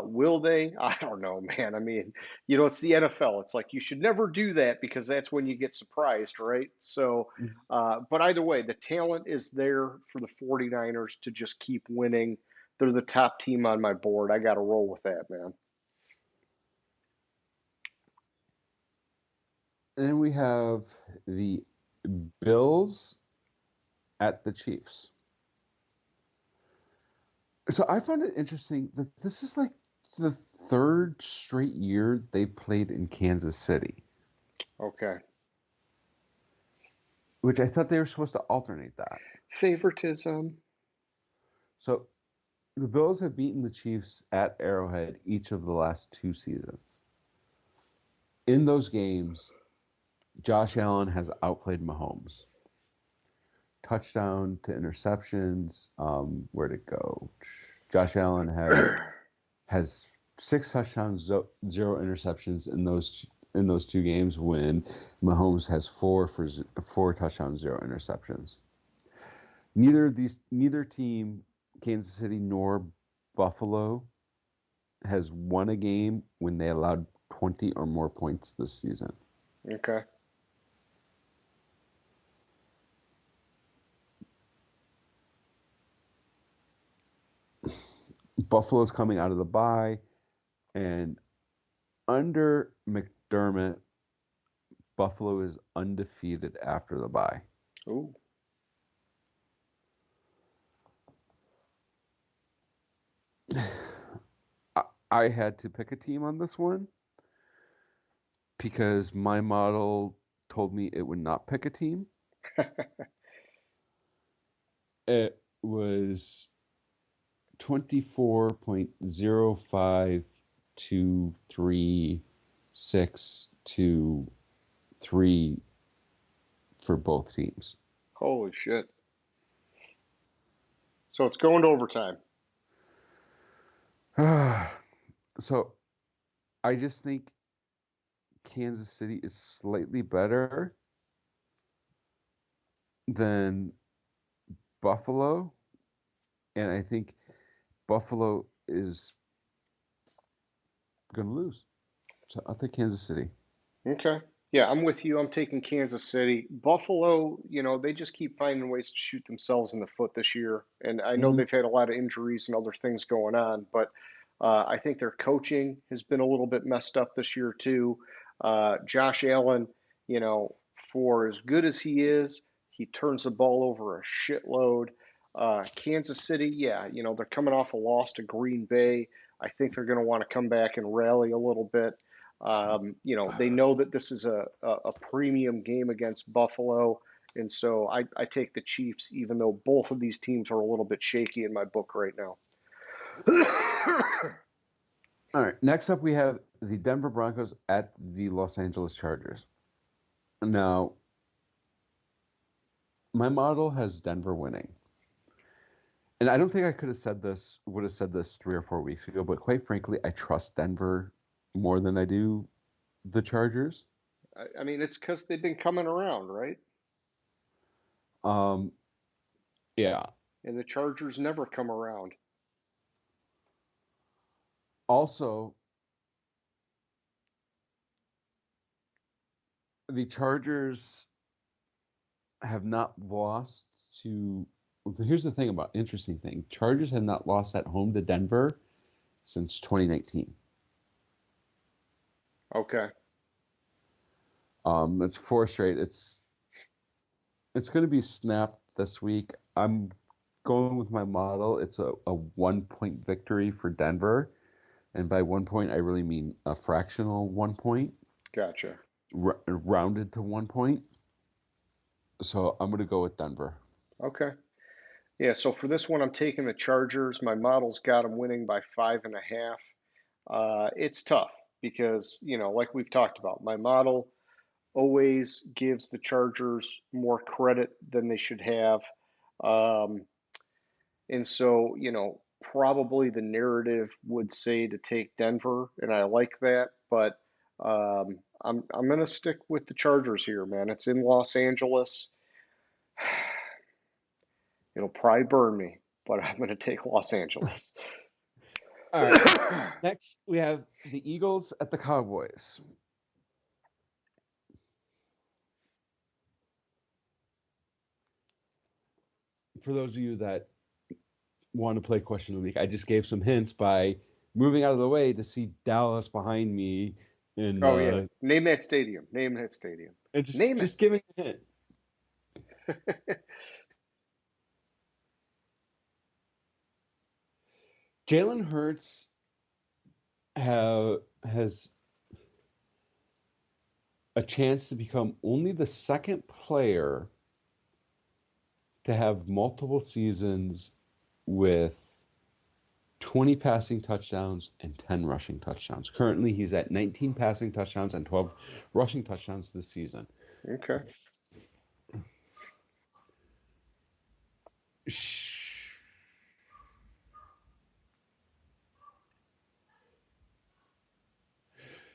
Will they? I don't know, man. I mean, it's the NFL. It's like you should never do that because that's when you get surprised, right? So, but either way, the talent is there for the 49ers to just keep winning. They're the top team on my board. I got to roll with that, man. And then we have the Bills at the Chiefs. So I found it interesting that this is like the third straight year they played in Kansas City, Okay. which I thought they were supposed to alternate that. Favoritism. So the Bills have beaten the Chiefs at Arrowhead each of the last two seasons. In those games, Josh Allen has outplayed Mahomes. Touchdown to interceptions. Where'd it go? Josh Allen has 6 touchdowns, 0 interceptions in those two games. When Mahomes has 4 touchdowns, 0 interceptions. Neither team, Kansas City nor Buffalo, has won a game when they allowed 20 or more points this season. Okay. Buffalo's coming out of the bye, and under McDermott, Buffalo is undefeated after the bye. Ooh. I had to pick a team on this one because my model told me it would not pick a team. It was 24.0523623 for both teams. Holy shit. So it's going to overtime. So I just think Kansas City is slightly better than Buffalo, and I think Buffalo is going to lose. So I'll take Kansas City. Okay. Yeah, I'm with you. I'm taking Kansas City. Buffalo, they just keep finding ways to shoot themselves in the foot this year. And I know they've had a lot of injuries and other things going on, but I think their coaching has been a little bit messed up this year too. Josh Allen, for as good as he is, he turns the ball over a shitload. Kansas City, yeah, they're coming off a loss to Green Bay. I think they're going to want to come back and rally a little bit. They know that this is a premium game against Buffalo, and so I take the Chiefs, even though both of these teams are a little bit shaky in my book right now. All right. Next up, we have the Denver Broncos at the Los Angeles Chargers. Now, my model has Denver winning. And I don't think I would have said this 3 or 4 weeks ago, but quite frankly, I trust Denver more than I do the Chargers. I mean, it's because they've been coming around, right? Yeah. And the Chargers never come around. Also, the Chargers have not lost to. Here's the interesting thing. Chargers have not lost at home to Denver since 2019. Okay. It's 4 straight. It's going to be snapped this week. I'm going with my model. It's a 1-point victory for Denver. And by 1 point, I really mean a fractional 1 point. Gotcha. Rounded to 1 point. So I'm going to go with Denver. Okay. Yeah, so for this one, I'm taking the Chargers. My model's got them winning by 5.5. It's tough because, like we've talked about, my model always gives the Chargers more credit than they should have. And so, probably the narrative would say to take Denver, and I like that, but I'm going to stick with the Chargers here, man. It's in Los Angeles. It'll probably burn me, but I'm going to take Los Angeles. All right. Next, we have the Eagles at the Cowboys. For those of you that want to play Question of the Week, I just gave some hints by moving out of the way to see Dallas behind me in Oh yeah. Name that stadium. Name that stadium. and Name it. just giving a hint. Jalen Hurts has a chance to become only the second player to have multiple seasons with 20 passing touchdowns and 10 rushing touchdowns. Currently, he's at 19 passing touchdowns and 12 rushing touchdowns this season. Okay.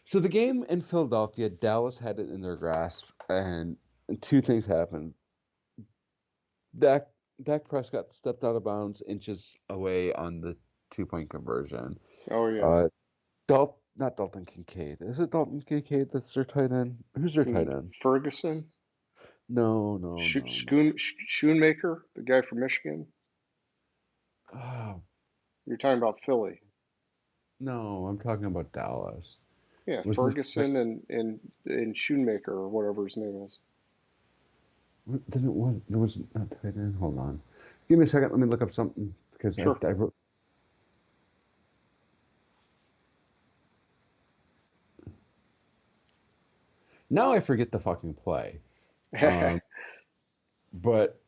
So the game in Philadelphia, Dallas had it in their grasp, and two things happened. Dak Prescott stepped out of bounds inches away on the 2-point conversion. Oh yeah. Not Dalton Kincaid. Is it Dalton Kincaid that's their tight end? Who's their tight end? Ferguson? No. Schoonmaker, the guy from Michigan? Oh, You're talking about Philly. no, I'm talking about Dallas. Yeah, Was the Ferguson and Schoonmaker or whatever his name is. then it was not tight end. Hold on. Give me a second. Let me look up something because Sure. I wrote. Now I forget the fucking play. But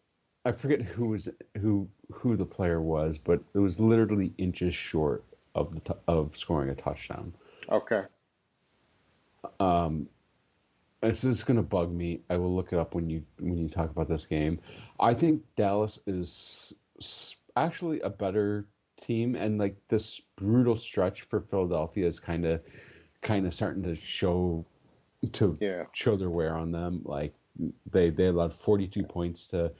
I forget who the player was, but it was literally inches short of scoring a touchdown. Okay. This is gonna bug me. I will look it up when you talk about this game. I think Dallas is actually a better team, and like this brutal stretch for Philadelphia is kind of starting to show Yeah. their wear on them. Like they allowed 42 points to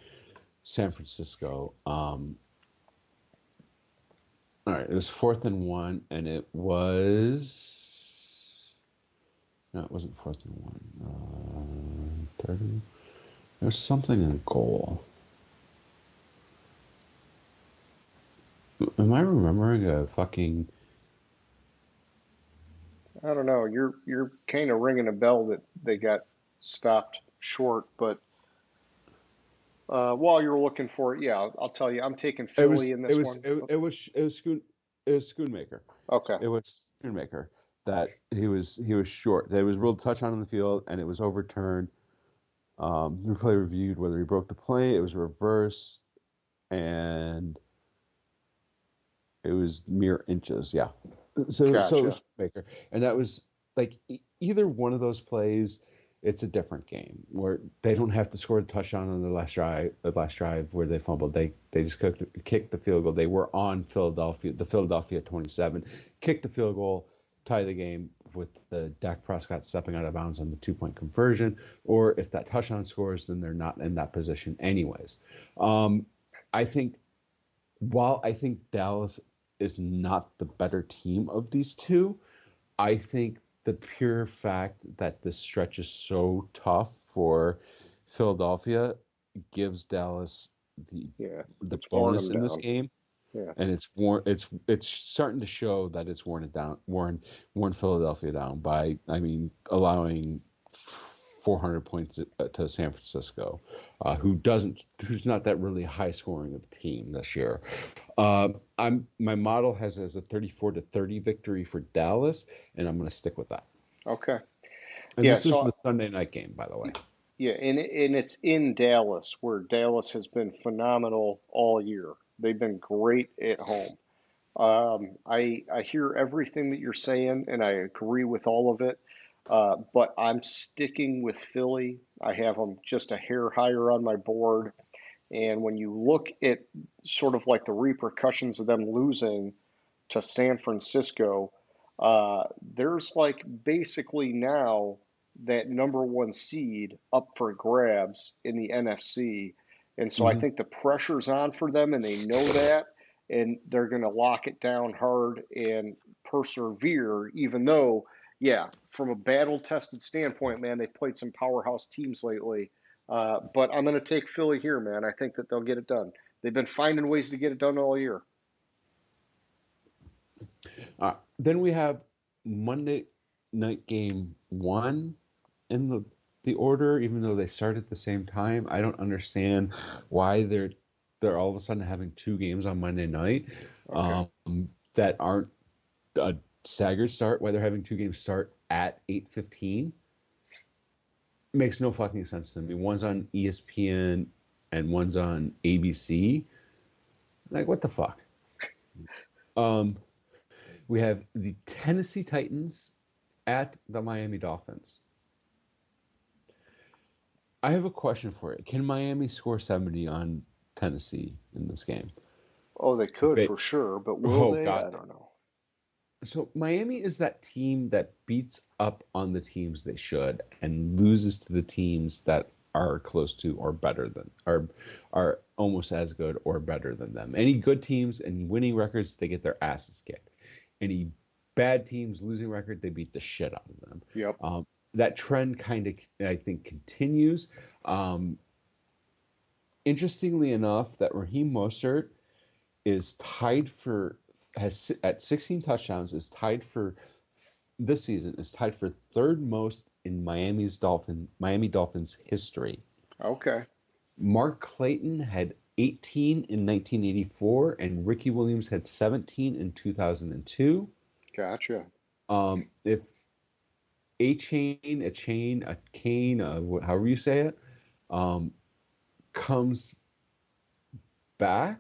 San Francisco. All right, it was 4th and 1, and it was no, it wasn't 4th and 1. 30. There was something in goal. Am I remembering a fucking? I don't know. You're kind of ringing a bell that they got stopped short, but while you're looking for it, yeah, I'll tell you, I'm taking Philly in this one. It was Schoonmaker. Okay. It was Schoonmaker that he was short. There was ruled touchdown on the field, and it was overturned. The replay reviewed whether he broke the play. It was reversed, and it was mere inches. Yeah. So it Gotcha. was Schoonmaker, and that was like either one of those plays. It's a different game where they don't have to score a touchdown on the last drive where they fumbled. They just kicked the field goal. They were on the Philadelphia 27, kicked the field goal, tie the game with the Dak Prescott stepping out of bounds on the 2-point conversion. Or if that touchdown scores, then they're not in that position anyways. I think Dallas is not the better team of these two, I think the pure fact that this stretch is so tough for Philadelphia gives Dallas the bonus in this game, Yeah. and it's starting to show that it's worn Philadelphia down by allowing 400 points to San Francisco, who's not that really high scoring of a team this year. My model has as a 34-30 victory for Dallas, and I'm going to stick with that. Okay. And this is the Sunday night game, by the way. Yeah, and it's in Dallas, where Dallas has been phenomenal all year. They've been great at home. I hear everything that you're saying, and I agree with all of it. But I'm sticking with Philly. I have them just a hair higher on my board. And when you look at sort of like the repercussions of them losing to San Francisco, there's like basically now that number one seed up for grabs in the NFC. And so I think the pressure's on for them, and they know that. and they're going to lock it down hard and persevere, even though, yeah, from a battle-tested standpoint, man, they've played some powerhouse teams lately. But I'm going to take Philly here, man. I think that they'll get it done. They've been finding ways to get it done all year. Then we have Monday night game one in the order, even though they start at the same time. I don't understand why they're all of a sudden having two games on Monday night Okay. that aren't a staggered start. Why they're having two games start at 8:15 makes no fucking sense to me. One's on ESPN and one's on ABC. Like, what the fuck? We have the Tennessee Titans at the Miami Dolphins. I have a question for you. Can Miami score 70 on Tennessee in this game? Oh, they could for sure, but will Oh, they? God. I don't know. So Miami is that team that beats up on the teams they should and loses to the teams that are close to or better than, are almost as good or better than them. Any good teams and winning records, they get their asses kicked. Any bad teams, losing record, they beat the shit out of them. Yep. That trend kind of, I think, continues. Interestingly enough, that Raheem Mostert is tied for has at 16 touchdowns is tied for this season is tied for third most in Miami Dolphins history. Okay. Mark Clayton had 18 in 1984 and Ricky Williams had 17 in 2002. Gotcha. If a chain, a cane, however you say it, comes back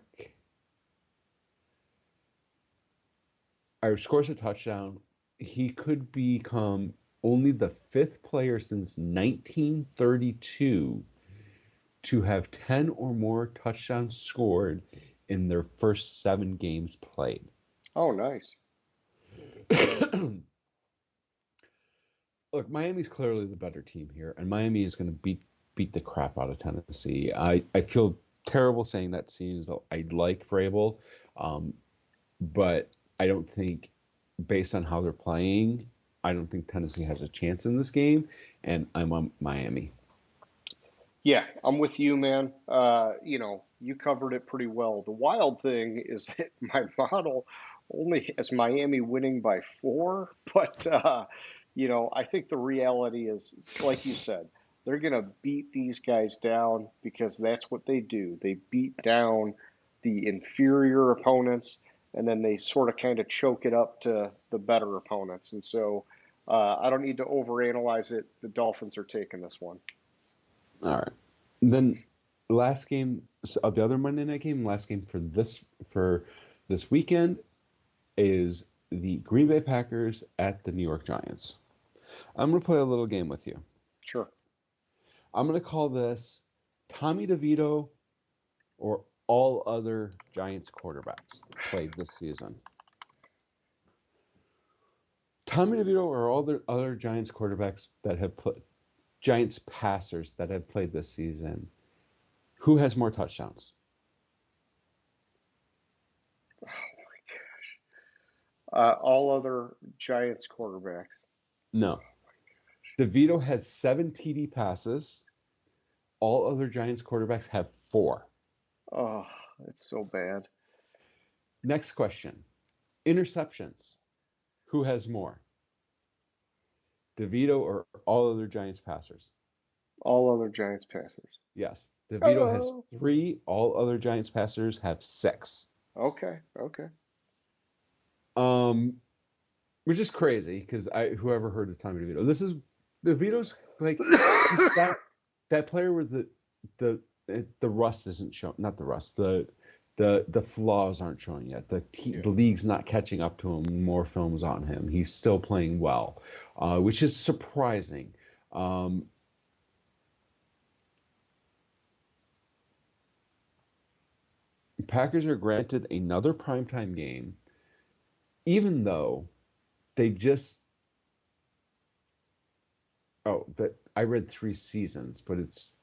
or scores a touchdown, he could become only the fifth player since 1932 to have 10 or more touchdowns scored in their first 7 games played. Oh, nice. Look, Miami's clearly the better team here, and Miami is going to beat the crap out of Tennessee. I feel terrible saying that seems I like Vrabel, but I don't think, based on how they're playing, I don't think Tennessee has a chance in this game, and I'm on Miami. Yeah, I'm with you, man. You covered it pretty well. The wild thing is that my model only has Miami winning by 4, but I think the reality is, like you said, they're gonna beat these guys down because that's what they do. They beat down the inferior opponents, and then they sort of kind of choke it up to the better opponents. And so I don't need to overanalyze it. The Dolphins are taking this one. All right. Then last game of the other Monday night game, last game for this weekend is the Green Bay Packers at the New York Giants. I'm going to play a little game with you. Sure. I'm going to call this Tommy DeVito or all other Giants quarterbacks played this season. Tommy DeVito or all the other Giants quarterbacks that have played, Giants passers that have played this season, who has more touchdowns? Oh my gosh. All other Giants quarterbacks. No. DeVito has 7 TD passes. All other Giants quarterbacks have 4. Oh, it's so bad. Next question. Interceptions. Who has more? DeVito or all other Giants passers? All other Giants passers. Yes. DeVito has Oh. 3. All other Giants passers have 6. Okay. Which is crazy because whoever heard of Tommy DeVito. DeVito's like that player where the rust isn't shown. Not the rust. The flaws aren't showing yet. The league's not catching up to him. More films on him. He's still playing well, which is surprising. Packers are granted another primetime game, even though they just that I read 3 seasons, but it's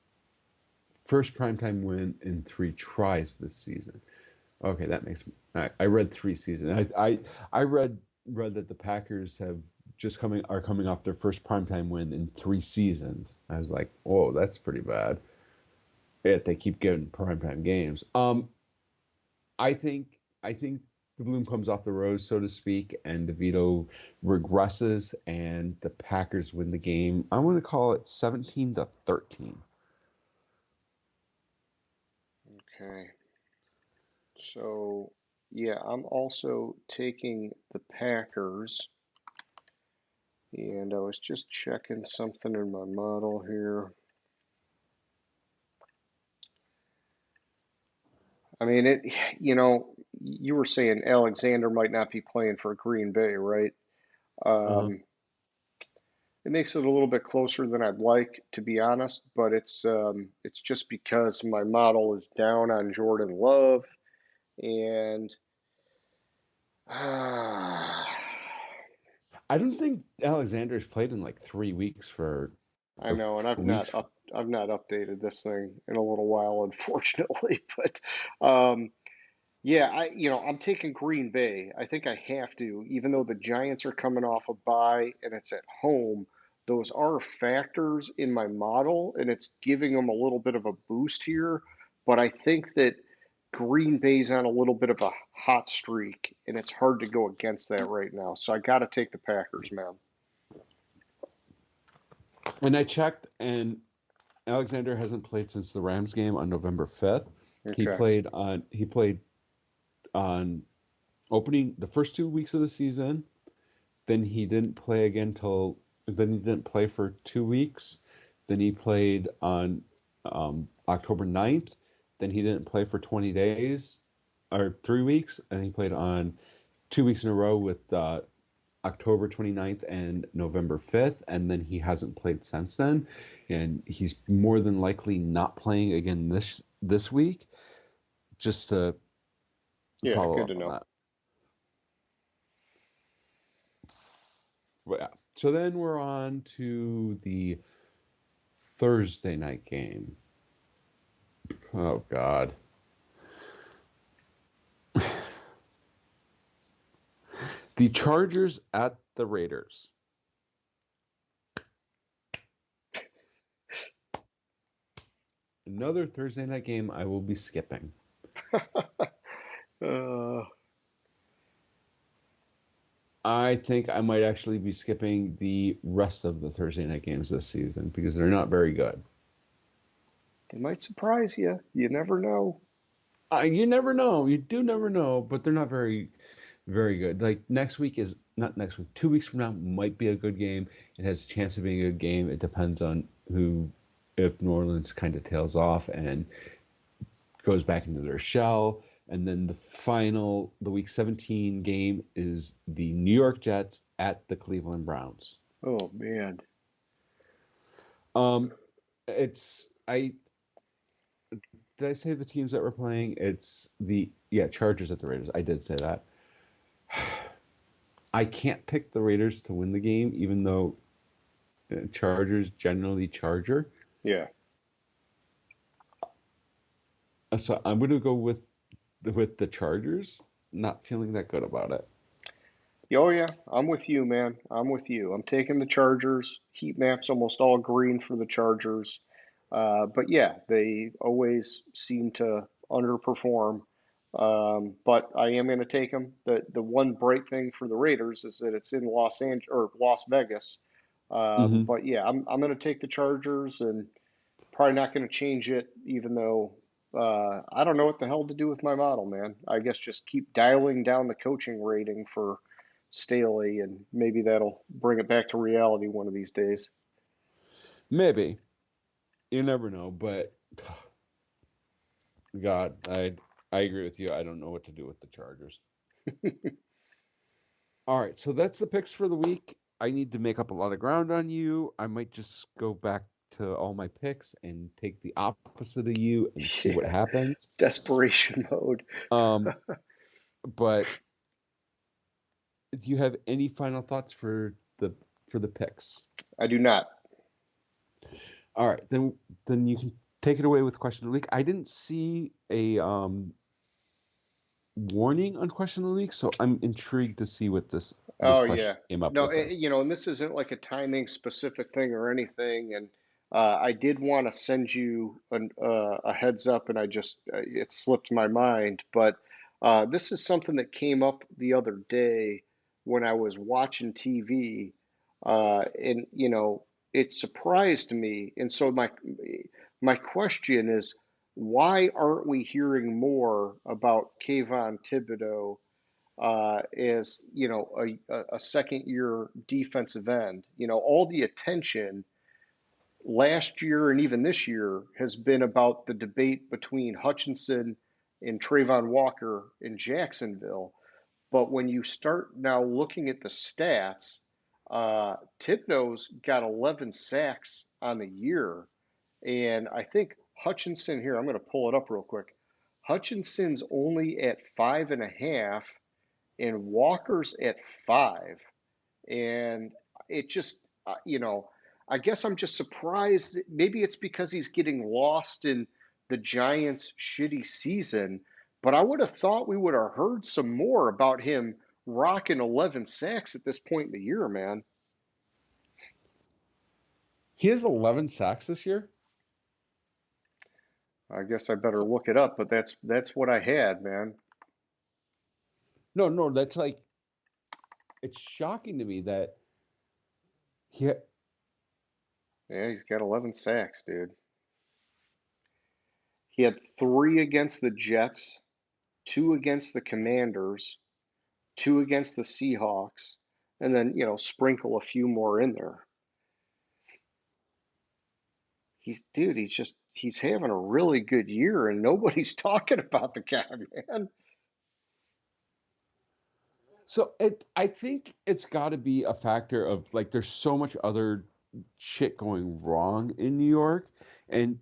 first primetime win in 3 tries this season. Okay, that makes me. I read 3 seasons. I read that the Packers have are coming off their first primetime win in 3 seasons. I was like, whoa, that's pretty bad. If they keep getting primetime games. I think the bloom comes off the rose, so to speak, and DeVito regresses, and the Packers win the game. I want to call it 17-13. Okay. So, yeah, I'm also taking the Packers, and I was just checking something in my model here. I mean, you were saying Alexander might not be playing for Green Bay, right? Uh-huh. Um, it makes it a little bit closer than I'd like, to be honest, but it's just because my model is down on Jordan Love, and I don't think Alexander's played in like 3 weeks I or know, and 4 weeks. I've not updated this thing in a little while, unfortunately. But um, yeah, I'm taking Green Bay. I think I have to, even though the Giants are coming off a bye and it's at home. Those are factors in my model, and it's giving them a little bit of a boost here. But I think that Green Bay's on a little bit of a hot streak, and it's hard to go against that right now. So I got to take the Packers, man. And I checked, and Alexander hasn't played since the Rams game on November 5th. He Okay. played on he played on opening the first 2 weeks of the season. Then he didn't play again till then he didn't play for 2 weeks. Then he played on October 9th. Then he didn't play for 20 days or 3 weeks, and he played on 2 weeks in a row with October 29th and November 5th, and then he hasn't played since then. And he's more than likely not playing again this week, just to Yeah, follow good up to on know. that. But yeah. So then we're on to the Thursday night game. Oh God. The Chargers at the Raiders. Another Thursday night game I will be skipping. Uh, I think I might actually be skipping the rest of the Thursday night games this season because they're not very good. it might surprise you. You never know. You never know. You do never know, but they're not very good. Like next week is not next week. 2 weeks from now might be a good game. It has a chance of being a good game. It depends on who, if New Orleans kind of tails off and goes back into their shell. And then the week 17 game is the New York Jets at the Cleveland Browns. Oh man. Um, it's I did I say the teams that we're playing? It's the Chargers at the Raiders. I did say that. I can't pick the Raiders to win the game, even though Chargers generally charger. Yeah. So I'm going to go with the Chargers. Not feeling that good about it. Oh yeah. I'm with you, man. I'm with you. I'm taking the Chargers. Heat maps almost all green for the Chargers. But yeah, they always seem to underperform. But I am going to take them. The one bright thing for the Raiders is that it's in Los Angeles or Las Vegas. Hmm. But yeah, I'm going to take the Chargers, and probably not going to change it, even though I don't know what the hell to do with my model, man. I guess just keep dialing down the coaching rating for Staley, and maybe that'll bring it back to reality one of these days. Maybe. You never know, but God, I agree with you. I don't know what to do with the Chargers. All right, so that's the picks for the week. I need to make up a lot of ground on you. I might just go back to all my picks and take the opposite of you and see what Yeah, happens. desperation mode. Um, but do you have any final thoughts for the picks? I do not. All right, then you can take it away with question of the week. I didn't see warning on question of the week, so I'm intrigued to see what this Oh question yeah. came up No, with us. and this isn't like a timing specific thing or anything. And I did want to send you a heads up, and I just it slipped my mind. But this is something that came up the other day when I was watching TV, and it surprised me. And so my question is, why aren't we hearing more about Kayvon Thibodeau? As a second year defensive end. All the attention last year and even this year has been about the debate between Hutchinson and Trayvon Walker in Jacksonville. But when you start now looking at the stats, Thibodeau's got 11 sacks on the year. And I think Hutchinson here, I'm going to pull it up real quick. Hutchinson's only at 5.5 and Walker's at 5. And it just, I guess I'm just surprised. Maybe it's because he's getting lost in the Giants' shitty season, but I would have thought we would have heard some more about him rocking 11 sacks at this point in the year, man. He has 11 sacks this year. I guess I better look it up, but that's what I had, man. No, that's like it's shocking to me that he. Yeah, he's got 11 sacks, dude. He had 3 against the Jets, 2 against the Commanders, 2 against the Seahawks, and then, sprinkle a few more in there. He's having a really good year and nobody's talking about the guy, man. So I think it's got to be a factor of like there's so much other shit going wrong in New York, and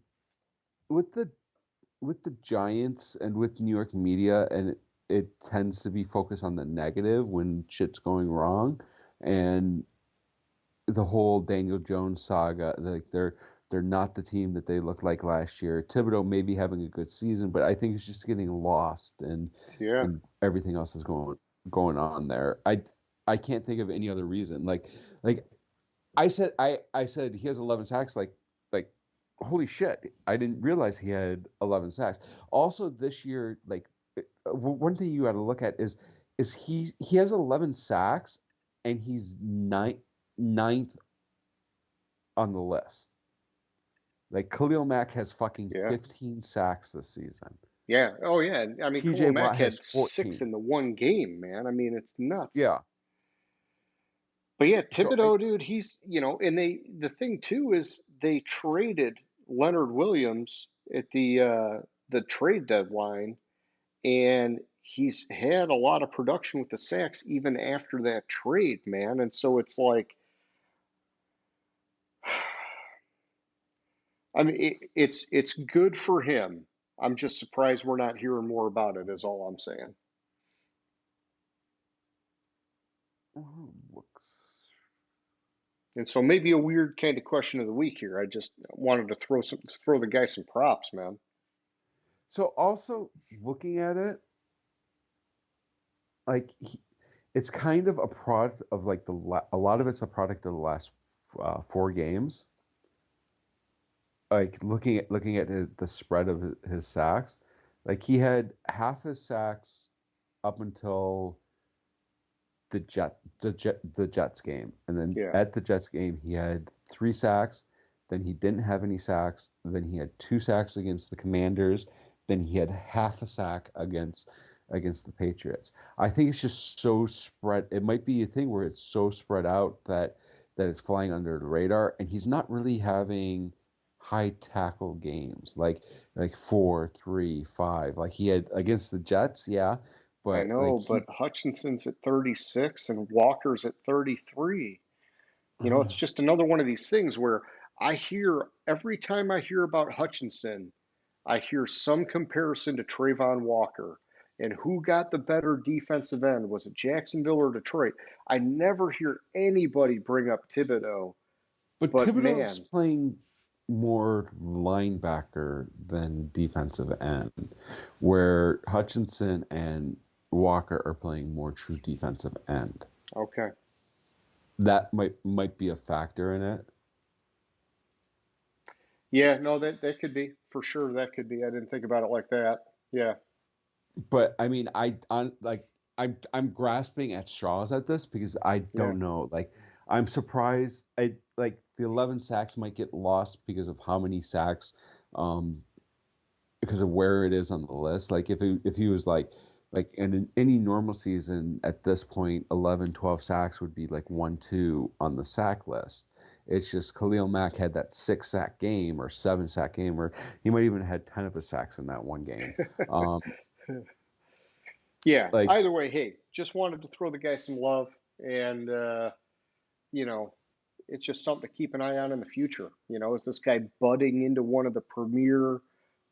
with the Giants and with New York media, and it tends to be focused on the negative when shit's going wrong, and the whole Daniel Jones saga, like they're not the team that they looked like last year. Thibodeau may be having a good season, but I think it's just getting lost Yeah. and everything else is going on there. I can't think of any other reason. Like I said he has 11 sacks. Like holy shit! I didn't realize he had 11 sacks. Also this year, like one thing you got to look at is he has 11 sacks and he's ninth on the list. Like Khalil Mack has fucking Yeah. 15 sacks this season. Yeah. Oh, yeah. I mean, TJ Khalil Mack Watt had has 6 14. in the one game, man. I mean, it's nuts. Yeah. But yeah, So Thibodeau, dude, he's, and the thing too is they traded Leonard Williams at the trade deadline, and he's had a lot of production with the sacks even after that trade, man. And so it's like, I mean, it's good for him. I'm just surprised we're not hearing more about it, is all I'm saying. And so maybe a weird kind of question of the week here. I just wanted to throw the guy some props, man. so also looking at it, like it's kind of a product of like a lot of it's a product of the last 4 games. Like looking at the spread of his sacks, like he had half his sacks up until the Jets game, and then Yeah. at the Jets game he had 3 sacks. Then he didn't have any sacks. Then he had 2 sacks against the Commanders. Then he had half a sack against the Patriots. I think it's just so spread. It might be a thing where it's so spread out that it's flying under the radar, and he's not really having high tackle games like 4, 3, 5. Like he had against the Jets, yeah, I but like know, but Hutchinson's at 36 and Walker's at 33. It's just another one of these things where every time I hear about Hutchinson, I hear some comparison to Trayvon Walker. And who got the better defensive end? Was it Jacksonville or Detroit? I never hear anybody bring up Thibodeau. but But Thibodeau's man, playing more linebacker than defensive end, where Hutchinson Walker are playing more true defensive end. Okay. That might be a factor in it. Yeah, no, that could be for sure. That could be. I didn't think about it like that. Yeah. But I mean, I'm grasping at straws at this because I Yeah. don't know. Like, I'm surprised. I like the 11 sacks might get lost because of how many sacks, um, because of where it is on the list. Like, if he was like in any normal season at this point, 11, 12 sacks would be like 1, 2 on the sack list. It's just Khalil Mack had that 6 sack game or 7 sack game, or he might even had 10 of his sacks in that one game. Um, Yeah. like Either way, hey, just wanted to throw the guy some love, and you know, it's just something to keep an eye on in the future. Is this guy budding into one of the premier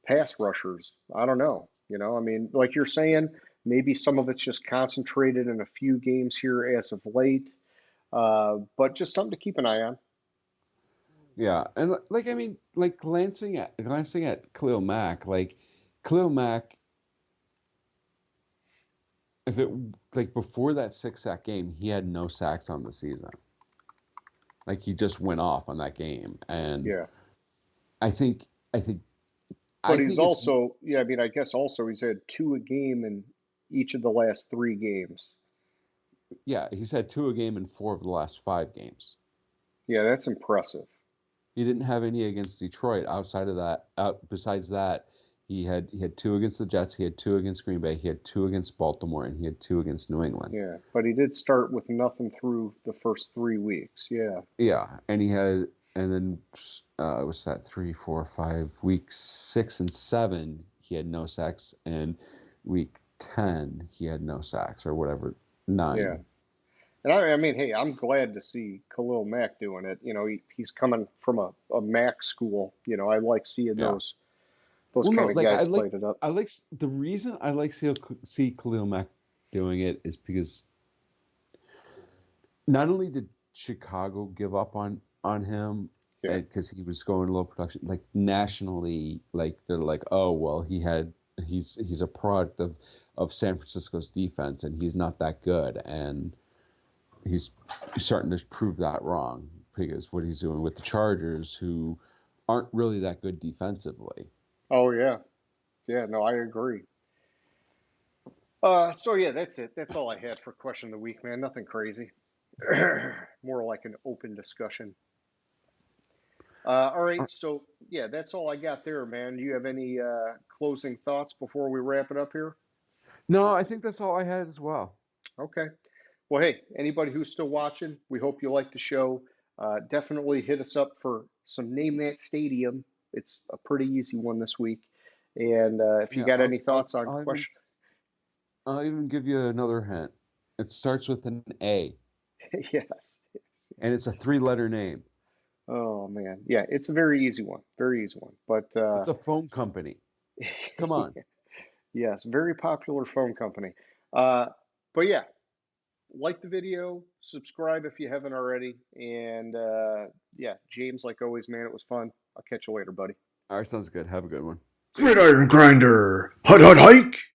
pass rushers? I don't know. I mean, like you're saying, maybe some of it's just concentrated in a few games here as of late, but just something to keep an eye on. Yeah, and like I mean, like glancing at Khalil Mack, like Khalil Mack, if it like before that 6 sack game, he had no sacks on the season. Like he just went off on that game, and Yeah. I think I think But I he's think it's also, yeah, I mean, I guess also he's had two a game in each of the last three games. yeah, he's had 2 a game in 4 of the last 5 games. Yeah, that's impressive. He didn't have any against Detroit. Outside of that, out besides that, he had 2 against the Jets, he had 2 against Green Bay, he had 2 against Baltimore, and he had 2 against New England. Yeah, but he did start with nothing through the first 3 weeks. Yeah. Yeah, and then what's that? 3, 4, 5 weeks, 6 and 7, he had no sacks, and week 10 he had no sacks or whatever, Yeah. 9. And I mean, hey, I'm glad to see Khalil Mack doing it. He's coming from a Mac school. I like seeing Yeah. those Well, no, kind of like guys light it up. the reason I like see Khalil Mack doing it is because not only did Chicago give up on him Yeah. because he was going low production, like nationally, like they're like, oh well, he's a product of San Francisco's defense, and he's not that good, and he's starting to prove that wrong because what he's doing with the Chargers, who aren't really that good defensively. Oh yeah. Yeah. No, I agree. So yeah, that's it. That's all I had for question of the week, man. Nothing crazy. More like an open discussion. All right, so yeah, that's all I got there, man. Do you have any closing thoughts before we wrap it up here? No, I think that's all I had as well. Okay. Well, hey, anybody who's still watching, we hope you like the show. Definitely hit us up for some Name That Stadium. It's a pretty easy one this week. And if you Yeah, got any thoughts on I'll even question, I'll even give you another hint. It starts with an A, yes, yes, and yes. it's a 3-letter name. Oh man, yeah, it's a very easy one, very easy one. But It's a phone company. Come on. yes, very popular phone company. Uh, but yeah, like the video, subscribe if you haven't already, and yeah, James, like always, man, it was fun. I'll catch you later, buddy. All right, sounds good. Have a good one. Gridiron Grinder. Hut hut hike.